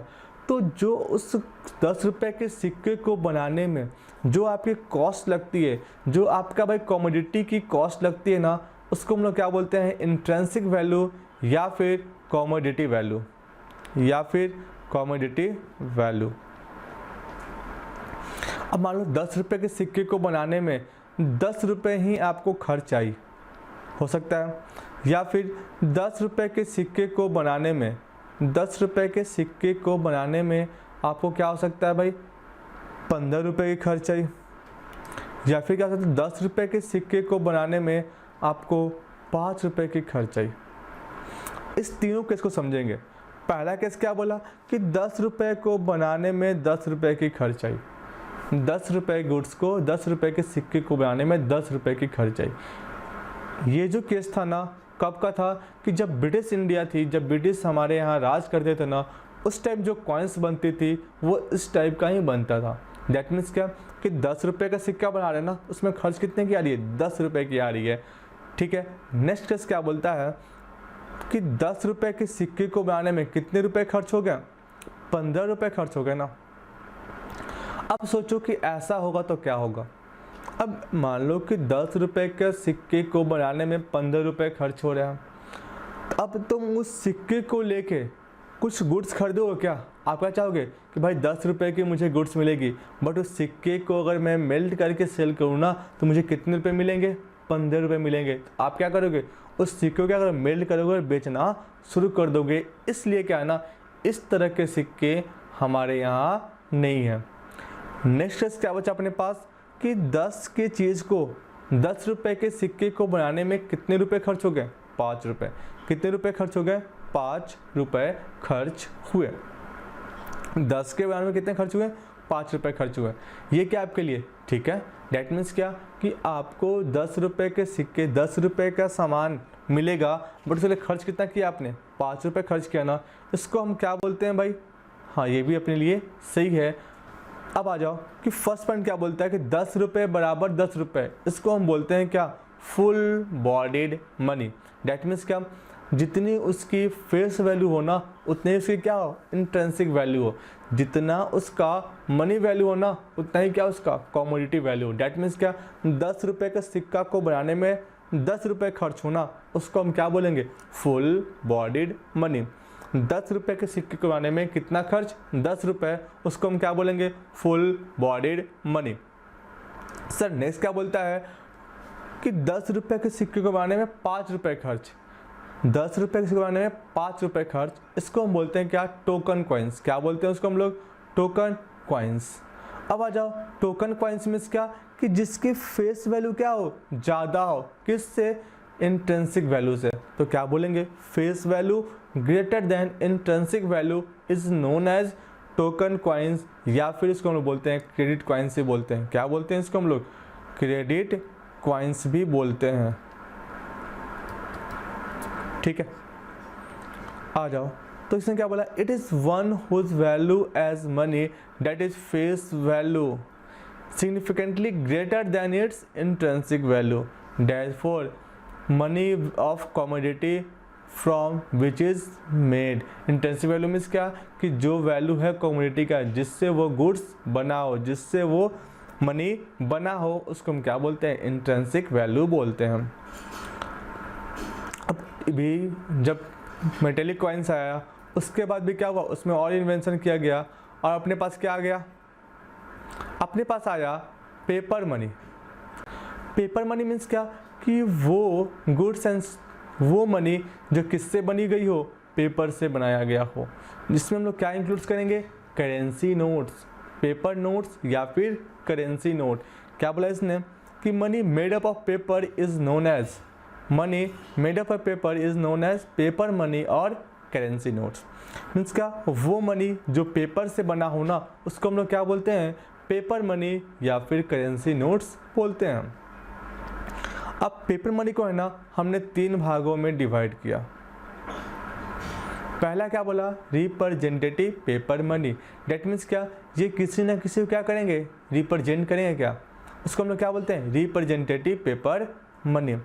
तो जो उस 10 रुपए के सिक्के को बनाने में जो आपकी कॉस्ट लगती है, जो आपका भाई कमोडिटी की कॉस्ट लगती है ना, उसको हम लोग क्या बोलते हैं? इंट्रिंसिक वैल्यू या फिर कमोडिटी वैल्यू, या फिर कमोडिटी वैल्यू। अब मान लो 10 रुपए के सिक्के को बनाने में 10 रुपए ही आपको खर्च आई, हो सकता है, या फिर 10 रुपए के सिक्के को बनाने में 10 रुपए के सिक्के को बनाने में आपको क्या हो सकता है भाई? 15 रुपए की खर्च आई, या फिर क्या हो सकता है 10 रुपए के सिक्के को बनाने में आपको 5 रुपए की खर्च आई। इस तीनों केस को समझेंगे। पहला केस क्या बोला कि 10 रुपए को बनाने में 10 रुपए की खर्च आई, 10 रुपए गुड्स को, 10 रुपए के सिक्के को बनाने में 10 रुपए की खर्च आई। ये जो केस था ना, कब का था? कि जब ब्रिटिश इंडिया थी, जब ब्रिटिश हमारे यहाँ राज करते थे ना, उस टाइम जो कॉइन्स बनती थी वो इस टाइप का ही बनता था। दैट मीन्स क्या कि 10 रुपए का सिक्का बना रहे हैं ना, उसमें खर्च कितने की आ रही है? 10 रुपए की आ रही है। ठीक है, नेक्स्ट केस क्या बोलता है कि 10 रुपए के सिक्के को बनाने में कितने रुपए खर्च हो गया? 15 रुपए खर्च हो गए ना। अब सोचो कि ऐसा होगा तो क्या होगा। अब मान लो कि 10 रुपए के सिक्के को बनाने में 15 रुपए खर्च हो रहा है। अब तुम उस सिक्के को लेके कुछ गुड्स खरीदोगे क्या? आप क्या चाहोगे कि भाई 10 रुपए की मुझे गुड्स मिलेगी, बट उस सिक्के को अगर मैं मेल्ट करके सेल करूँ ना तो मुझे कितने रुपए मिलेंगे? 15 रुपए मिलेंगे। आप क्या करोगे? उस सिक्के को क्या अगर मेल्ट करोगे और बेचना शुरू कर दोगे। इसलिए क्या है ना, इस तरह के सिक्के हमारे यहाँ नहीं है। नेक्स्ट क्या बचा अपने पास कि 10 के चीज़ को, 10 रुपए के सिक्के को बनाने में कितने रुपए खर्च हो गए? 5 रुपए। कितने रुपए खर्च हो गए? 5 रुपए खर्च हुए। 10 के बनाने में कितने खर्च हुए? 5 रुपए खर्च हुए। ये क्या आपके लिए ठीक है? डैट मीन्स क्या कि आपको 10 रुपए के सिक्के, 10 रुपए का सामान मिलेगा, बट उसके लिए खर्च कितना किया आपने? 5 रुपए खर्च किया ना। इसको हम क्या बोलते हैं भाई? हाँ, ये भी अपने लिए सही है। अब आ जाओ कि फर्स्ट पॉइंट क्या बोलता है कि 10 रुपये बराबर 10 रुपये, इसको हम बोलते हैं क्या? Full bodied money. That means क्या? जितनी उसकी फेस वैल्यू हो ना उतनी उसकी क्या हो? इंट्रिंसिक वैल्यू हो। जितना उसका मनी वैल्यू हो ना उतना ही क्या उसका कमोडिटी वैल्यू हो। डैट मीन्स क्या? 10 रुपये का सिक्का को बनाने में 10 रुपये खर्च होना, उसको हम क्या बोलेंगे? Full bodied money. 10 रुपए के सिक्के को बनाने में कितना खर्च? 10 रुपए, उसको हम क्या बोलेंगे? Full bodied money. Sir next क्या बोलता है कि 10 रुपए के सिक्के को बनाने में 5 रुपए खर्च। 10 रुपए के सिक्के बनाने में 5 रुपए खर्च, इसको हम बोलते हैं क्या? Token coins. क्या बोलते हैं उसको हम लोग? Token coins. अब आ जाओ, टोकन कॉइन्स मीन्स क्या कि जिसकी फेस वैल्यू क्या हो? ज़्यादा हो। किससे? इंट्रिंसिक वैल्यू से। तो क्या बोलेंगे? Face value greater than intrinsic value is known as token coins, या फिर इसको हम लोग बोलते हैं क्रेडिट कॉइन्स ही बोलते हैं। क्या बोलते हैं इसको हम लोग? क्रेडिट कॉइन्स भी बोलते हैं। ठीक है, आ जाओ। तो इसने क्या बोला? It is one whose value as money that is face value significantly greater than its intrinsic value. Therefore, money of commodity from which is made. Intrinsic value means क्या, कि जो वैल्यू है कमोडिटी का जिससे वो गुड्स बना हो, जिससे वो मनी बना हो, उसको हम क्या बोलते हैं, इंट्रिंसिक वैल्यू बोलते हैं। अब भी जब मेटेलिक कॉइन्स आया उसके बाद भी क्या हुआ, उसमें और इन्वेंशन किया गया और अपने पास क्या आ गया, अपने पास आया paper money. Paper money means क्या, कि वो गुड्स एंड वो मनी जो किससे बनी गई हो, पेपर से बनाया गया हो, जिसमें हम लोग क्या इंक्लूड्स करेंगे, करेंसी नोट्स, पेपर नोट्स या फिर करेंसी नोट। क्या बोला इसने, कि money made up of paper is known as, money made up of paper is known as paper money और करेंसी नोट्स। मीन्स क्या, वो मनी जो पेपर से बना हो ना, उसको हम लोग क्या बोलते हैं, पेपर मनी या फिर करेंसी नोट्स बोलते हैं। अब पेपर मनी को है ना हमने 3 भागों में डिवाइड किया। पहला क्या बोला, representative paper money. Date means क्या, ये किसी ना किसी को क्या करेंगे, रिप्रेजेंट करेंगे क्या, उसको हम लोग क्या बोलते हैं, रिप्रेजेंटेटिव पेपर मनी।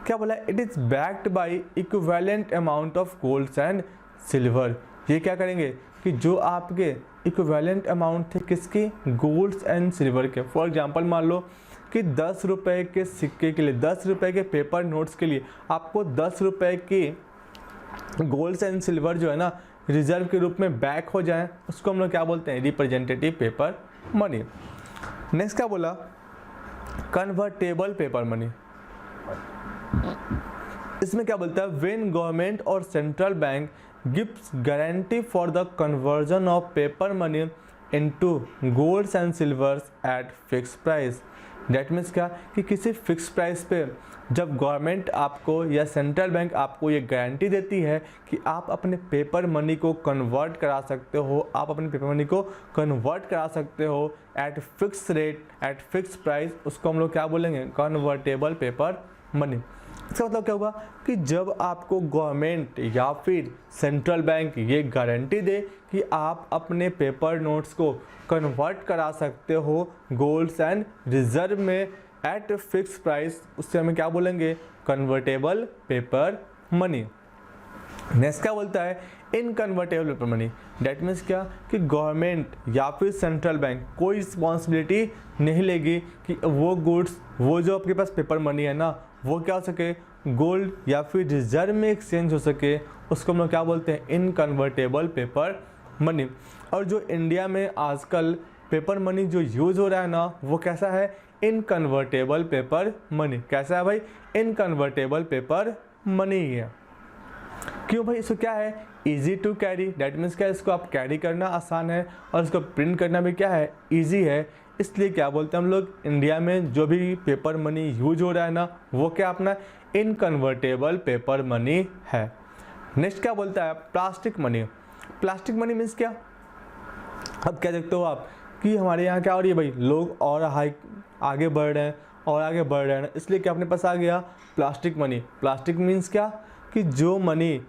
क्या बोला, it is backed by equivalent amount of golds and silver. ये क्या करेंगे, कि जो आपके इक्विवेलेंट अमाउंट थे किसके, गोल्ड्स एंड सिल्वर के। फॉर एग्जांपल मान लो कि 10 रुपये के सिक्के के लिए, 10 रुपये के पेपर नोट्स के लिए आपको 10 रुपये के गोल्ड्स एंड सिल्वर जो है ना रिजर्व के रूप में बैक हो जाए, उसको हम लोग क्या बोलते हैं, रिप्रेजेंटेटिव पेपर मनी। नेक्स्ट क्या बोला, कन्वर्टेबल पेपर मनी। इसमें क्या बोलता है, व्हेन गवर्नमेंट और central bank gives guarantee for the conversion of paper money into golds and silvers at fix price. That means क्या, कि किसी फिक्स प्राइस पे जब गवर्नमेंट आपको या सेंट्रल बैंक आपको ये गारंटी देती है कि आप अपने पेपर मनी को कन्वर्ट करा सकते हो, आप अपने पेपर मनी को कन्वर्ट करा सकते हो eight fix rate, eight fix price, उसको हम लोग क्या बोलेंगे, कन्वर्टेबल पेपर मनी। इसका मतलब क्या होगा, कि जब आपको गवर्नमेंट या फिर सेंट्रल बैंक ये गारंटी दे कि आप अपने पेपर नोट्स को कन्वर्ट करा सकते हो गोल्ड्स एंड रिजर्व में एट फिक्स प्राइस, उससे हमें क्या बोलेंगे, कन्वर्टेबल पेपर मनी। नेक्स्ट क्या बोलता है, इनकन्वर्टेबल पेपर मनी। डेट मीन्स क्या, कि गवर्नमेंट या फिर सेंट्रल बैंक कोई रिस्पॉन्सिबिलिटी नहीं लेगी कि वो गुड्स, वो जो आपके पास पेपर मनी है ना, वो क्या हो सके, गोल्ड या फिर रिजर्व में एक्सचेंज हो सके, उसको हम लोग क्या बोलते हैं, इनकन्वर्टेबल पेपर मनी। और जो इंडिया में आजकल पेपर मनी जो यूज़ हो रहा है ना, वो कैसा है, इनकन्वर्टेबल पेपर मनी। कैसा है भाई, इनकन्वर्टेबल पेपर मनी ही है। क्यों भाई, इसको क्या है, easy to carry. That means क्या है, इसको आप कैरी करना आसान है और इसको प्रिंट करना भी क्या है, ईजी है। इसलिए क्या बोलते हैं हम लोग, इंडिया में जो भी पेपर मनी यूज हो रहा है ना, वो क्या अपना इनकन्वर्टेबल पेपर मनी है। नेक्स्ट क्या बोलता है, plastic money. Plastic money means क्या, अब क्या देखते हो आप कि हमारे यहाँ क्या हो रही है भाई, लोग और आगे बढ़ रहे हैं और आगे बढ़ रहे हैं, इसलिए क्या अपने पास आ गया प्लास्टिक मनी। प्लास्टिक मीन्स क्या, कि जो मनी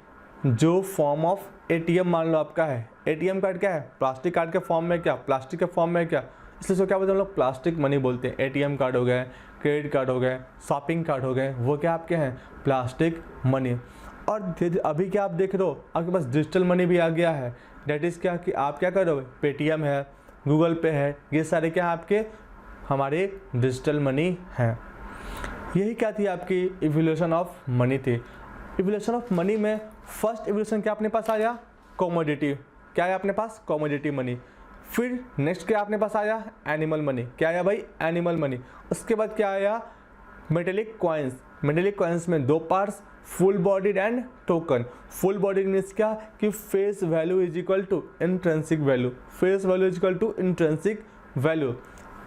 जो फॉर्म ऑफ एटीएम मान लो आपका है, एटीएम कार्ड क्या है, प्लास्टिक कार्ड के फॉर्म में, क्या प्लास्टिक के फॉर्म में, क्या इसलिए इसको क्या बोलते हैं हम लोग, प्लास्टिक मनी बोलते हैं। एटीएम कार्ड हो गए, क्रेडिट कार्ड हो गए, शॉपिंग कार्ड हो गए, वो क्या आपके हैं, प्लास्टिक मनी। और अभी क्या आप देख रहे हो, आपके पास डिजिटल मनी भी आ गया है। डेट इज़ क्या, कि आप क्या करोगे, पेटीएम है, गूगल पे है, ये सारे क्या आपके हमारे डिजिटल मनी हैं। यही क्या थी आपकी इवोल्यूशन ऑफ मनी थी। इवोल्यूशन ऑफ मनी में फर्स्ट इवोल्यूशन क्या अपने पास आया, कमोडिटी। क्या है अपने पास, कमोडिटी मनी। फिर नेक्स्ट क्या अपने पास आया, एनिमल मनी। क्या आया भाई, एनिमल मनी। उसके बाद क्या आया, मेटेलिक कॉइन्स। मेटेलिक कॉइन्स में 2 parts, full bodied and token. Full bodied means क्या, कि face value is equal to intrinsic value, face value is equal to intrinsic value.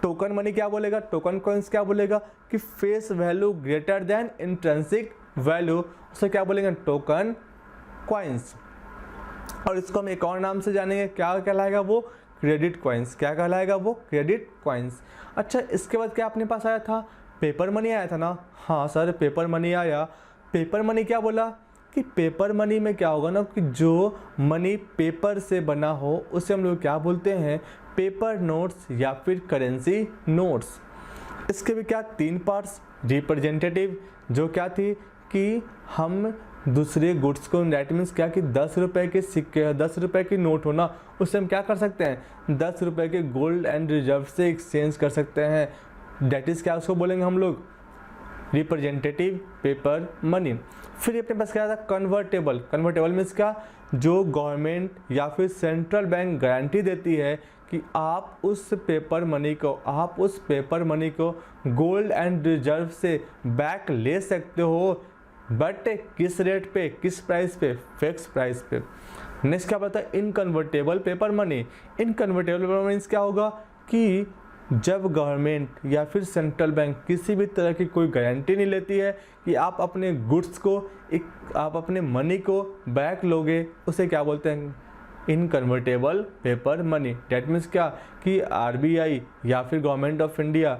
Token money क्या बोलेगा, टोकन कॉइन्स क्या बोलेगा, कि face value greater than intrinsic value, उसे क्या बोलेंगे, टोकन कॉइन्स। और इसको हम एक और नाम से जानेंगे, क्या कहलाएगा वो, क्रेडिट कॉइन्स। क्या कहलाएगा वो, क्रेडिट कॉइन्स। अच्छा, इसके बाद क्या अपने पास आया था, पेपर मनी आया था ना। हाँ सर, पेपर मनी आया। पेपर मनी क्या बोला, कि पेपर मनी में क्या होगा ना, कि जो मनी पेपर से बना हो उसे हम लोग क्या बोलते हैं, पेपर नोट्स या फिर करेंसी नोट्स। इसके भी क्या 3 पार्ट्स, रिप्रेजेंटेटिव जो क्या थी, कि हम दूसरे गुड्स को, दैट मीन्स क्या कि 10 रुपये के सिक्के, 10 रुपये की नोट हो ना, उससे हम क्या कर सकते हैं, 10 रुपये के गोल्ड एंड रिजर्व से एक्सचेंज कर सकते हैं। दैट इज़ क्या उसको बोलेंगे हम लोग, रिप्रेजेंटेटिव पेपर मनी। फिर अपने पास क्या था, कन्वर्टेबल। कन्वर्टेबल मीन्स क्या, जो गवर्नमेंट या फिर सेंट्रल बैंक गारंटी देती है कि आप उस पेपर मनी को गोल्ड एंड रिजर्व से बैक ले सकते हो, बट किस रेट पे, किस प्राइस पे, फिक्स प्राइस पे। नेक्स्ट क्या पता है, इनकन्वर्टेबल पेपर मनी। इनकन्वर्टेबल पेपर मनी क्या होगा कि जब गवर्नमेंट या फिर सेंट्रल बैंक किसी भी तरह की कोई गारंटी नहीं लेती है कि आप अपने गुड्स को, आप अपने मनी को बैक लोगे, उसे क्या बोलते हैं, इनकन्वर्टेबल पेपर मनी। डैट मीन्स क्या कि आरबीआई या फिर गवर्नमेंट ऑफ इंडिया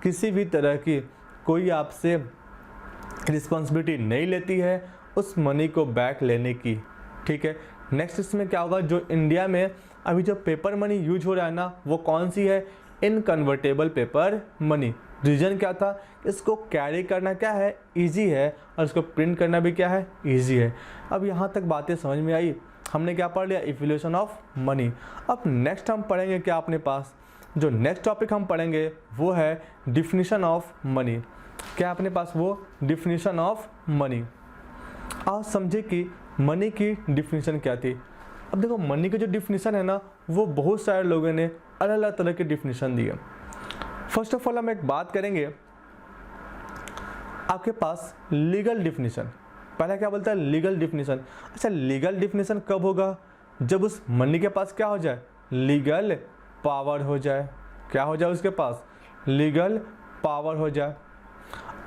किसी भी तरह की कोई आपसे रिस्पॉन्सिबिलिटी नहीं लेती है उस मनी को बैक लेने की। ठीक है, नेक्स्ट इसमें क्या होगा, जो इंडिया में अभी जो पेपर मनी यूज हो रहा है ना, वो कौन सी है, इनकन्वर्टेबल पेपर मनी। रीजन क्या था, इसको कैरी करना क्या है, इजी है, और इसको प्रिंट करना भी क्या है, इजी है। अब यहाँ तक बातें समझ में आई, हमने क्या पढ़ लिया, इवोल्यूशन ऑफ मनी। अब नेक्स्ट हम पढ़ेंगे क्या, अपने पास जो नेक्स्ट टॉपिक हम पढ़ेंगे वो है डिफिनीशन ऑफ मनी। क्या अपने पास, वो डिफिनीशन ऑफ मनी। आप समझे कि मनी की डिफिनीशन क्या थी। अब देखो, मनी की जो डिफिनीशन है ना, वो बहुत सारे लोगों ने अलग अलग तरह की डिफिनीशन दी है। फर्स्ट ऑफ ऑल हम एक बात करेंगे, आपके पास लीगल डिफिनीशन। पहला क्या बोलता है, लीगल डिफिनीशन। अच्छा, लीगल डिफिनीशन कब होगा, जब उस मनी के पास क्या हो जाए, लीगल पावर हो जाए। क्या हो जाए, उसके पास लीगल पावर हो जाए।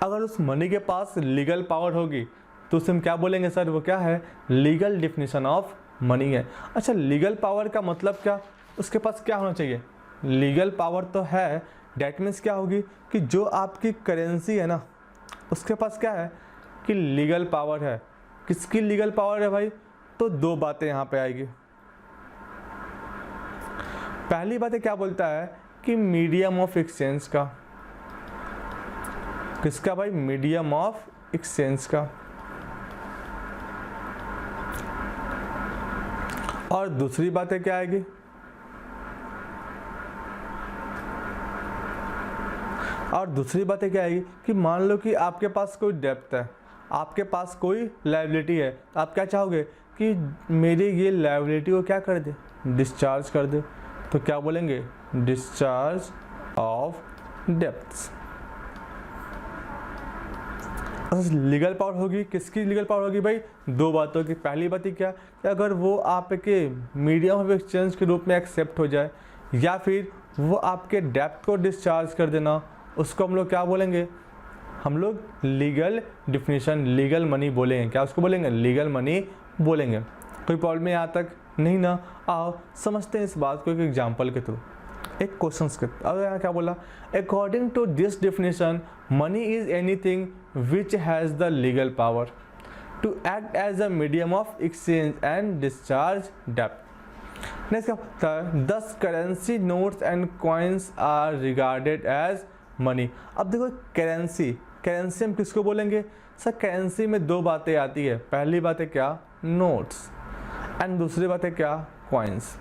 अगर उस मनी के पास लीगल पावर होगी तो उसे हम क्या बोलेंगे, सर वो क्या है, लीगल डिफिनीशन ऑफ मनी है। अच्छा, लीगल पावर का मतलब क्या, उसके पास क्या होना चाहिए, लीगल पावर तो है, डैट मीन्स क्या होगी कि जो आपकी करेंसी है ना, उसके पास क्या है कि लीगल पावर है। किसकी लीगल पावर है भाई, तो दो बातें यहाँ पे आएगी। पहली बात क्या बोलता है कि मीडियम ऑफ एक्सचेंज का। किसका भाई, मीडियम ऑफ एक्सचेंज का। और दूसरी बातें क्या आएगी, कि मान लो कि आपके पास कोई डेब्ट है, आपके पास कोई लायबिलिटी है, तो आप क्या चाहोगे कि मेरी ये लायबिलिटी को क्या कर दे, डिस्चार्ज कर दे। तो क्या बोलेंगे, discharge of debts. Legal power होगी, किसकी लीगल पावर होगी भाई, दो बातों की। पहली बात क्या कि अगर वो आपके मीडियम ऑफ एक्सचेंज के रूप में एक्सेप्ट हो जाए, या फिर वो आपके डेब्ट को डिस्चार्ज कर देना, उसको हम लोग क्या बोलेंगे, हम लोग लीगल डिफिनीशन, लीगल मनी बोलेंगे। क्या उसको बोलेंगे, लीगल मनी बोलेंगे। कोई प्रॉब्लम यहाँ तक नहीं ना। आओ समझते हैं इस बात को एक एग्जाम्पल के थ्रू, एक क्वेश्चन के। अब यहाँ क्या बोला, according to this definition money is anything which has the legal power to act as a medium of exchange and discharge डेब्ट। नेक्स्ट क्या होता है, 10 currency notes and coins are regarded as money. अब देखो, करेंसी हम किसको बोलेंगे, sir currency में दो बातें आती है। पहली बात है क्या, नोट्स, एंड दूसरी बात है क्या, कॉइन्स।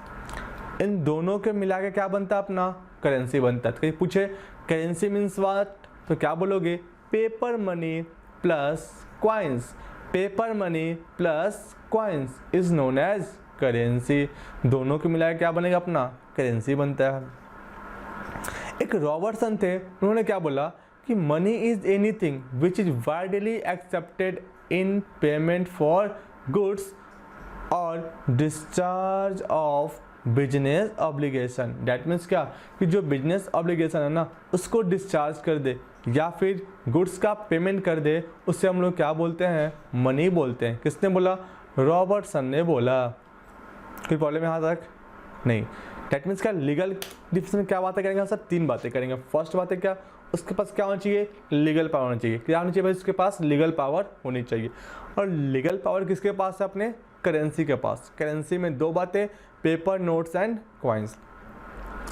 इन दोनों के मिला के क्या बनता है, अपना करेंसी बनता है। तो कहीं पूछे करेंसी मीन्स व्हाट, तो क्या बोलोगे, paper money plus coins. Paper money plus coins is known as currency. दोनों के मिला के क्या बनेगा, अपना करेंसी बनता है। एक रॉबर्टसन थे, उन्होंने क्या बोला कि money is anything which is widely accepted in payment for goods और discharge of business obligation. That means क्या कि जो बिजनेस ऑब्लिगेशन है ना, उसको डिस्चार्ज कर दे या फिर गुड्स का पेमेंट कर दे, उससे हम लोग क्या बोलते हैं, मनी बोलते हैं। किसने बोला, रॉबर्टसन ने बोला। कोई प्रॉब्लम यहाँ तक नहीं। डैट मीन्स क्या, लीगल डिफिनेशन में क्या बातें करेंगे सर, तीन बातें करेंगे। फर्स्ट बात है क्या, उसके पास क्या होना चाहिए, लीगल पावर होना चाहिए। क्या होना चाहिए भाई, उसके पास लीगल पावर होनी चाहिए। और लीगल पावर किसके पास है, अपने करेंसी के पास। करेंसी में दो बातें, पेपर नोट्स एंड कॉइन्स।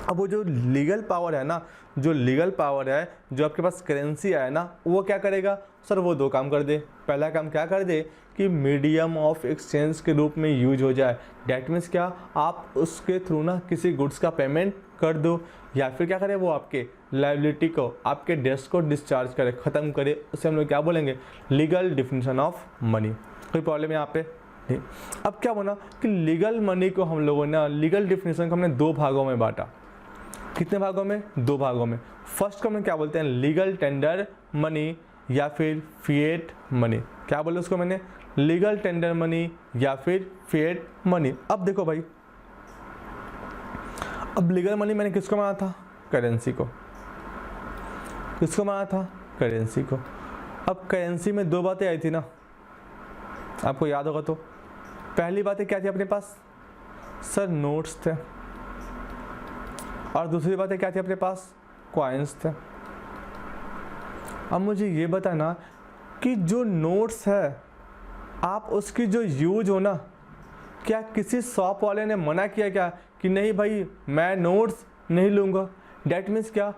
अब वो जो लीगल पावर है ना, जो लीगल पावर है, जो आपके पास करेंसी है ना, वो क्या करेगा सर, वो दो काम कर दे। पहला काम क्या कर दे कि मीडियम ऑफ एक्सचेंज के रूप में यूज हो जाए। डैट मीन्स क्या, आप उसके थ्रू ना किसी गुड्स का पेमेंट कर दो, या फिर क्या करे वो आपके लाइबिलिटी को, आपके डेट्स को डिस्चार्ज करे, ख़त्म करे। उसे हम लोग क्या बोलेंगे, लीगल डिफिनीशन ऑफ मनी। कोई प्रॉब्लम यहाँ पे नहीं। अब क्या बोला कि लीगल मनी को हम लोगों ने, लीगल डिफिनीशन को हमने दो भागों में बांटा। कितने भागों में, दो भागों में। फर्स्ट को हम क्या बोलते हैं, लीगल टेंडर मनी या फिर फिएट मनी। क्या बोले उसको मैंने, लीगल टेंडर मनी या फिर फिएट मनी। अब देखो भाई, अब लीगल मनी मैंने किसको माना था, करेंसी को। किसको माना था, करेंसी को। अब करेंसी में दो बातें आई थी ना, आपको याद होगा तो। पहली बातें क्या थी अपने पास सर, नोट्स थे, और दूसरी बातें क्या थी अपने पास, कॉइन्स थे। अब मुझे ये बताना कि जो नोट्स है, आप उसकी जो यूज हो ना, क्या किसी शॉप वाले ने मना किया क्या कि नहीं भाई मैं नोट्स नहीं लूँगा। डैट मीन्स क्या,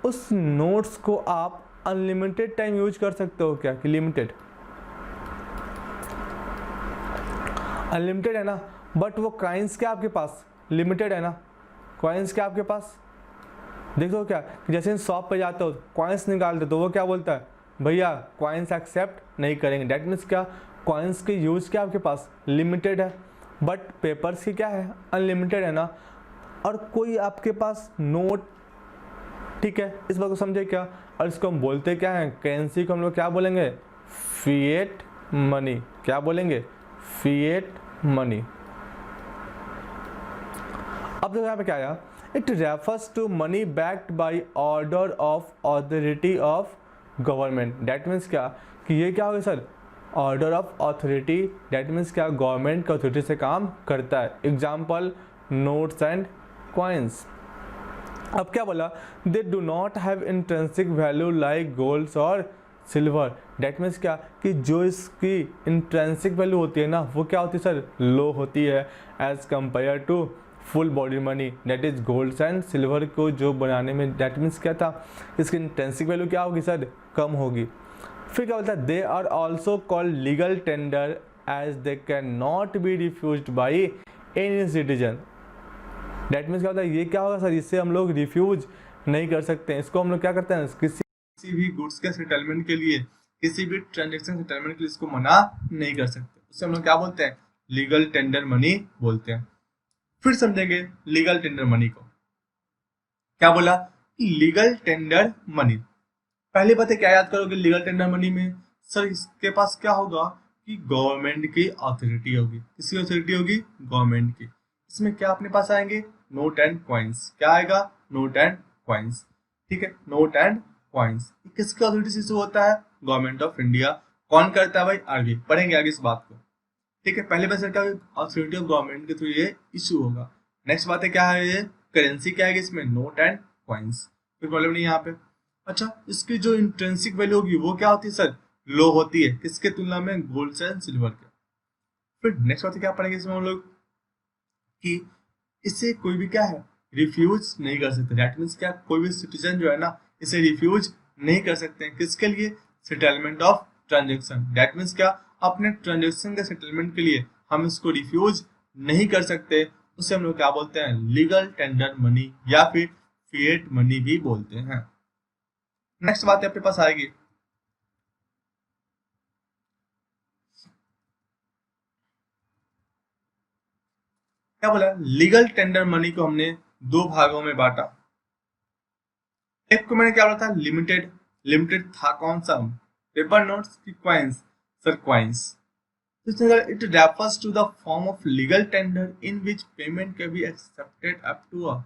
उस नोट्स को आप अनलिमिटेड टाइम यूज कर सकते हो क्या, कि लिमिटेड, अनलिमिटेड है ना। बट वो कॉइन्स क्या आपके पास लिमिटेड है ना, कॉइन्स क्या आपके पास। देखो क्या कि जैसे शॉप पे जाते हो, कॉइन्स निकालते तो वो क्या बोलता है, भैया कॉइन्स एक्सेप्ट नहीं करेंगे। डैट मीन्स क्या, कॉइन्स के यूज क्या आपके पास लिमिटेड है, बट पेपर्स की क्या है, अनलिमिटेड है ना। और कोई आपके पास नोट, ठीक है, इस बात को समझे क्या। और इसको हम बोलते क्या है, करेंसी को हम लोग क्या बोलेंगे, फिएट मनी। क्या बोलेंगे, फिएट मनी। अब देखो यहाँ पे क्या आया, it refers to money backed by order of authority of government. That means क्या कि ये क्या होगा sir, order of authority. That means क्या, गवर्नमेंट का अथॉरिटी से काम करता है। Example notes and coins. अब क्या बोला, they do not have intrinsic value like golds और सिल्वर। डैट मीन्स क्या कि जो इसकी इंट्रेंसिक वैल्यू होती है ना, वो क्या होती है सर, लो होती है as compare to full body money. That is golds and silver को जो बनाने में, डैट मीन्स क्या था, इसकी इंट्रेंसिक वैल्यू क्या होगी सर, कम होगी। फिर क्या बोलता है, they are also called legal tender as they can not be refused by any citizen. That means क्या होता है, ये क्या होगा सर, इससे हम लोग रिफ्यूज नहीं कर सकते हैं। इसको हम लोग क्या करते हैं, किसी भी गुड्स के सेटलमेंट के लिए, किसी भी ट्रांजेक्शन सेटलमेंट के लिए इसको मना नहीं कर सकते। उससे हम लोग क्या बोलते हैं, लीगल टेंडर मनी बोलते हैं। फिर समझेंगे लीगल टेंडर मनी को। क्या बोला, लीगल टेंडर मनी। पहली बात है क्या याद करोगे, लीगल टेंडर मनी में सर इसके पास क्या होगा कि गवर्नमेंट की अथॉरिटी होगी। किसकी अथॉरिटी होगी, गवर्नमेंट की। इसमें क्या अपने पास आएंगे, नोट एंड कॉइन्स। क्या आएगा, नोट एंड कॉइन्स। ठीक है, नोट एंड कॉइन्स किसकी अथॉरिटी से इशू होता है, गवर्नमेंट ऑफ इंडिया। कौन करता है भाई, आगे पढ़ेंगे आगे इस बात को। ठीक है, पहले बात क्या, अथॉरिटी ऑफ गवर्नमेंट के थ्रू ये इशू होगा। नेक्स्ट बात है क्या है, ये करेंसी क्या है इसमें, नोट एंड कॉइन्स। कोई प्रॉब्लम नहीं यहाँ पे। अच्छा, इसकी जो इंट्रिंसिक वैल्यू होगी वो क्या होती है सर, लो होती है। किसके तुलना में, गोल्ड एंड सिल्वर के। फिर नेक्स्ट बात क्या पढ़ेंगे इसमें हम लोग कि इसे कोई भी क्या है, रिफ्यूज नहीं कर सकते। दैट मीन्स क्या, कोई भी सिटीजन जो है ना, इसे रिफ्यूज नहीं कर सकते हैं। किसके लिए, settlement of transaction. That means क्या, अपने ट्रांजेक्शन के सेटलमेंट के लिए हम इसको रिफ्यूज नहीं कर सकते। उसे हम लोग क्या बोलते हैं, लीगल टेंडर मनी या फिर फिएट मनी भी बोलते हैं। नेक्स्ट बात आपके पास आएगी, क्या बोला, लीगल टेंडर मनी को हमने दो भागों में बांटा। एक को मैंने क्या बोला था, लिमिटेड। लिमिटेड था कौन सा, पेपर नोट्स की coins, sir coins. It refers to the form of legal tender in which payment can be accepted up to a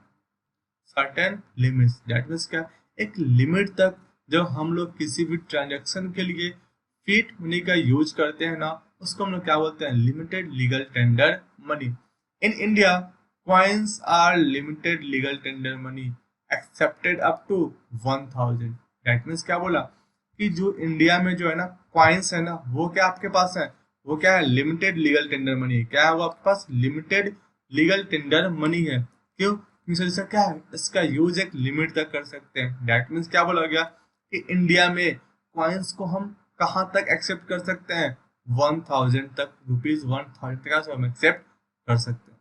certain limits. That means क्या, एक लिमिट तक जब हम लोग किसी भी ट्रांजैक्शन के लिए फिएट मनी का यूज करते हैं ना, उसको हम लोग क्या बोलते हैं, limited legal tender money. In India coins are limited legal tender money accepted up to 1000। That means क्या बोला कि जो इंडिया में जो है ना कॉइन्स है ना, वो क्या आपके पास है, वो क्या है, लिमिटेड लीगल टेंडर मनी। क्या है वो आपके पास, लिमिटेड लीगल टेंडर मनी है। क्यों, मिसाल इसका क्या है, इसका यूज एक लिमिट तक कर सकते हैं। दैट मीन्स क्या बोला गया कि इंडिया में कॉइन्स को हम कहाँ तक एक्सेप्ट कर सकते हैं, 1000 तक, ₹1000 तक हम एक्सेप्ट कर सकते हैं।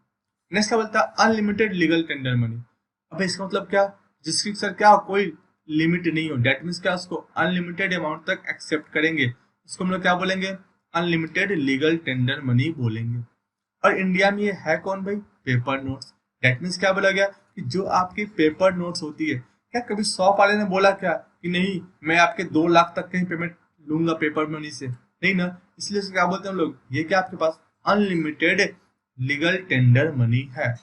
नेक्स्ट क्या बोलता है, अनलिमिटेड लीगल टेंडर मनी। अब इसका मतलब क्या, जिसकी सर क्या कोई लिमिट नहीं हो, डेट मीन्स क्या उसको अनलिमिटेड अमाउंट तक एक्सेप्ट करेंगे, उसको हम लोग क्या बोलेंगे, अनलिमिटेड लीगल टेंडर मनी बोलेंगे। और इंडिया में ये है कौन भाई, पेपर नोट्स। डेट मीन्स क्या बोला गया कि जो आपकी पेपर नोट्स होती है, क्या कभी शॉप वाले ने बोला क्या कि नहीं मैं आपके 2 लाख तक कहीं पेमेंट लूंगा पेपर मनी से, नहीं ना। इसलिए क्या बोलते हैं हम लोग, ये क्या आपके पास अनलिमिटेड लीगल टेंडर मनी है।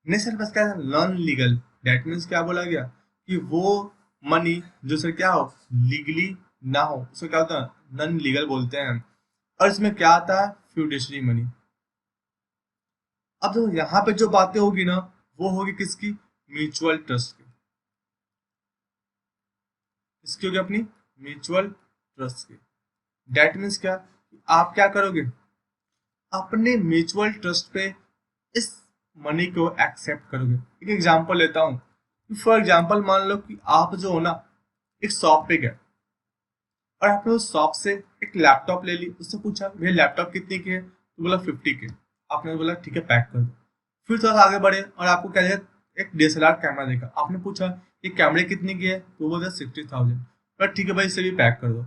नेक्स्ट पास क्या है, नॉन लीगल। डेट मीन्स क्या बोला गया कि वो मनी जो सर क्या हो, लीगली ना हो, उसको क्या होता है, नॉन लीगल बोलते हैं। और इसमें क्या आता है, फ्यूडिशरी मनी। अब देखो यहाँ पे जो बातें होगी ना, वो होगी किसकी, म्यूचुअल ट्रस्ट की। इसकी होगी अपनी म्यूचुअल ट्रस्ट की। डेट मीन्स क्या, आप क्या करोगे, अपने म्यूचुअल ट्रस्ट पे इस मनी को एक्सेप्ट करोगे। एक एग्जांपल लेता हूँ, फॉर एग्जांपल मान लो कि आप जो हो ना एक शॉप पे गए और आपने उस शॉप से एक लैपटॉप ले ली, उससे पूछा भैया लैपटॉप कितने की है, तो बोला 50 के। आपने बोला ठीक है पैक कर दो। फिर थोड़ा सा आगे बढ़े और आपको क्या दिया, एक DSLR कैमरा देखा, आपने पूछा ये कैमरे कितने की है, तो बोला 60,000। पर ठीक है भाई इसे भी पैक कर दो।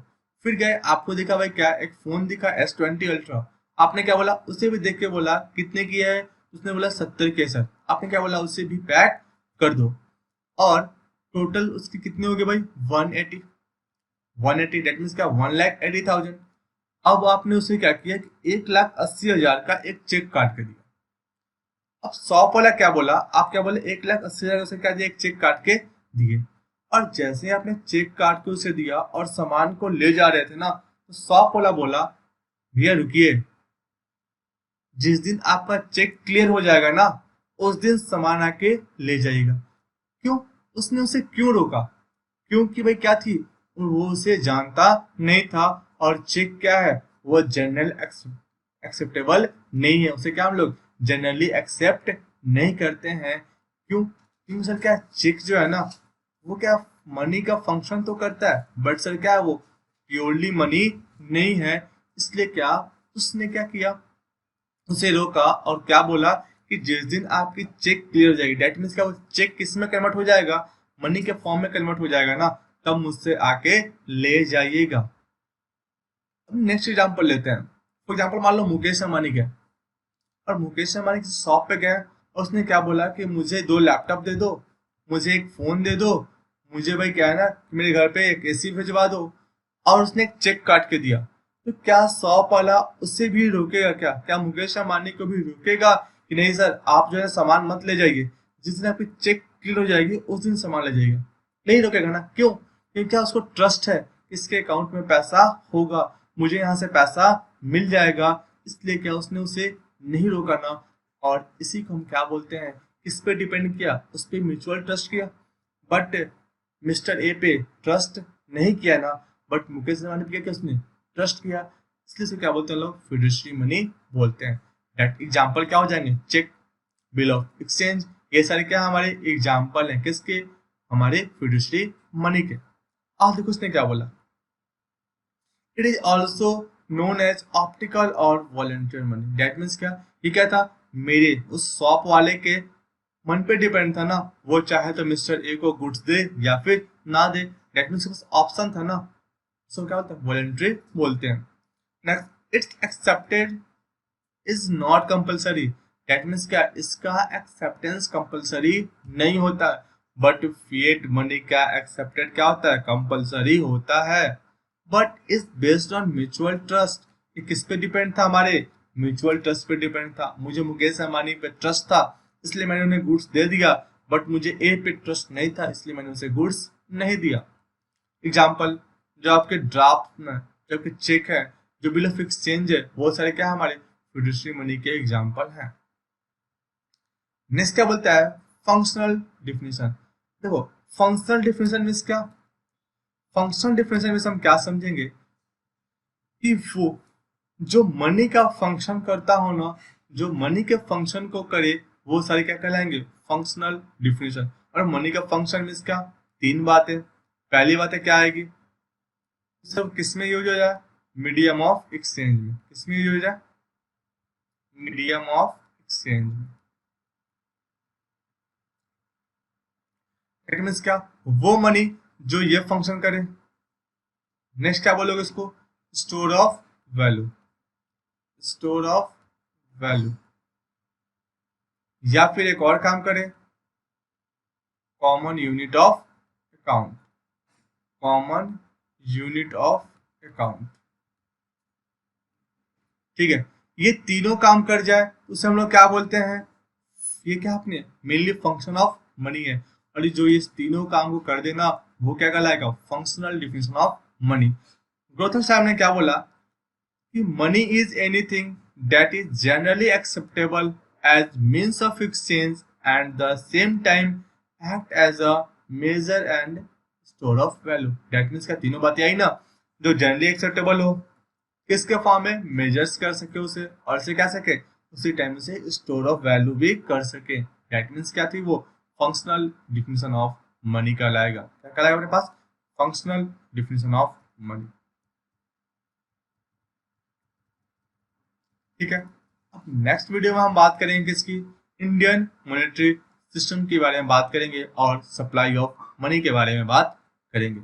फिर गए, आपको देखा भाई क्या एक फोन दिखा S20 अल्ट्रा, आपने क्या बोला, उसे भी देख के बोला कितने की है, उसने बोला 70 के सर, आपने क्या बोला, उसे भी पैक कर दो। और टोटल उसकी कितनी हो गई भाई, 180। 180 डेट मीन्स क्या, 1,80,000। अब आपने उसे क्या किया कि 1,80,000 का एक चेक काट के दिया। अब शॉप वाला क्या बोला, आप क्या बोले, 1,80,000 से क्या दिया, एक चेक काट के दिए। और जैसे ही आपने चेक काट के उसे दिया और सामान को ले जा रहे थे ना, तो शॉप वाला बोला भैया रुकिए, जिस दिन आपका चेक क्लियर हो जाएगा ना, उस दिन सामान आके ले जाइएगा। क्यों, उसने उसे क्यों रोका, क्योंकि भाई क्या थी, वो उसे जानता नहीं था। और चेक क्या है, वो जनरल एक्सेप्टेबल नहीं है, उसे क्या हम लोग जनरली एक्सेप्ट नहीं करते हैं। क्यों, क्योंकि सर क्या चेक जो है ना, वो क्या मनी का फंक्शन तो करता है, बट सर क्या है वो प्योरली मनी नहीं है। इसलिए क्या उसने क्या किया, उसे रोका और क्या बोला कि जिस दिन आपकी चेक क्लियर हो जाएगी, डेट मीन्स क्या, वो चेक किस में कन्वर्ट हो जाएगा, मनी के फॉर्म में कन्वर्ट हो जाएगा ना, तब मुझसे आके ले जाइएगा। अब नेक्स्ट एग्जांपल लेते हैं। फॉर एग्जांपल मान लो मुकेश अंबानी गए और मुकेश अंबानी किसी शॉप पे गए और उसने क्या बोला कि मुझे 2 लैपटॉप दे दो, मुझे एक फोन दे दो, मुझे भाई क्या है ना मेरे घर पे एक AC भिजवा दो, और उसने एक चेक काट के दिया। तो क्या शॉप वाला उससे भी रोकेगा, क्या क्या मुकेश अंबानी को भी रोकेगा कि नहीं सर आप जो है सामान मत ले जाइए, जिस दिन आपकी चेक क्लियर हो जाएगी उस दिन सामान ले जाइएगा, नहीं रोकेगा ना। क्यों, क्योंकि क्या उसको ट्रस्ट है, इसके अकाउंट में पैसा होगा, मुझे यहाँ से पैसा मिल जाएगा, इसलिए क्या उसने उसे नहीं रोका ना। और इसी को हम क्या बोलते हैं, किस पे डिपेंड किया, उस पर म्यूचुअल ट्रस्ट किया। बट मिस्टर ए पे ट्रस्ट नहीं किया ना, बट मुकेश अंबानी पे क्या किया, उसने ट्रस्ट किया, इसलिए से क्या बोलते हैं लोग, फिडुशियरी मनी बोलते हैं। दैट एग्जांपल क्या हो जाएंगे, चेक, बिल ऑफ एक्सचेंज, ये सारे क्या हमारे एग्जांपल हैं किसके, हमारे फिडुशियरी मनी के। आज देखो उसने क्या बोला, it is also known as optical और वॉलंटियर मनी। दैट मीन्स क्या, ये क्या था, मेरे उस शॉप वाले के मन पे डिपेंड था ना, वो चाहे तो मिस्टर ए को गुड्स दे या फिर ना दे। दैट मीन्स बस ऑप्शन था ना, सो क्या होता है, वॉलंटरी बोलते हैं। Next, it's accepted is not compulsory. That means क्या, इसका एक्सेप्टेंस कंपलसरी नहीं होता, बट फिएट मनी का एक्सेप्टेड क्या होता है, कंपलसरी होता है। But is based on mutual trust, ये किस पे डिपेंड था, हमारे म्यूचुअल ट्रस्ट पे डिपेंड था। मुझे मुकेश अंबानी पे ट्रस्ट था इसलिए मैंने उन्हें गुड्स दे दिया, बट मुझे ए पे ट्रस्ट नहीं था इसलिए मैंने उसे गुड्स नहीं दिया। एग्जाम्पल, जो आपके ड्राफ्ट में जो आपके चेक है, जो बिल ऑफ एक्सचेंज है, बहुत सारे क्या हमारे फिडुशियरी मनी के एग्जाम्पल हैं। नेक्स्ट क्या बोलता है, फंक्शनल डिफिनेशन। देखो फंक्शनल डिफिनेशन मीन्स क्या, फंक्शनल डिफिनेशन मीन्स हम क्या समझेंगे कि वो जो मनी का फंक्शन करता हो ना, जो मनी के फंक्शन को करे वो सारी क्या कहलाएंगे, फंक्शनल डिफिनेशन। और मनी का फंक्शन मीन्स क्या, 3 बातें। पहली बात है क्या आएगी, सब किस में यूज हो जाए, मीडियम ऑफ एक्सचेंज में। किस में यूज हो जाए, मीडियम ऑफ एक्सचेंज में। इट मीन्स क्या, वो मनी जो ये फंक्शन करे। नेक्स्ट क्या बोलोगे इसको, store of value, store of value. या फिर एक और काम करे, common unit of account, common unit of account. ठीक है, ये तीनों काम कर जाए तो उसे हम लोग क्या बोलते हैं, ये क्या अपने मेनली फंक्शन ऑफ मनी है। और जो ये तीनों काम को कर देना वो क्या कहलाएगा, functional definition of money. Crowther साहब ने क्या बोला कि money is anything that is generally acceptable as means of exchange and the same time act as a measure and store of value. That means क्या, तीनों बातें आई ना, जो जनरली एक्सेप्टेबल हो, किसके फॉर्म में, मेजर्स कर सके उसे, और से क्या सके, उसी टाइम से स्टोर ऑफ वैल्यू भी कर सके। दैट मीन्स क्या थी, वो फंक्शनल डिफिनेशन ऑफ मनी कहलाएगा। क्या कहलाएगा अपने पास, फंक्शनल डिफिनेशन ऑफ मनी। ठीक है, अब नेक्स्ट वीडियो में हम बात करेंगे किसकी, इंडियन मॉनेटरी सिस्टम के बारे में बात करेंगे और सप्लाई ऑफ मनी के बारे में बात करेंगे।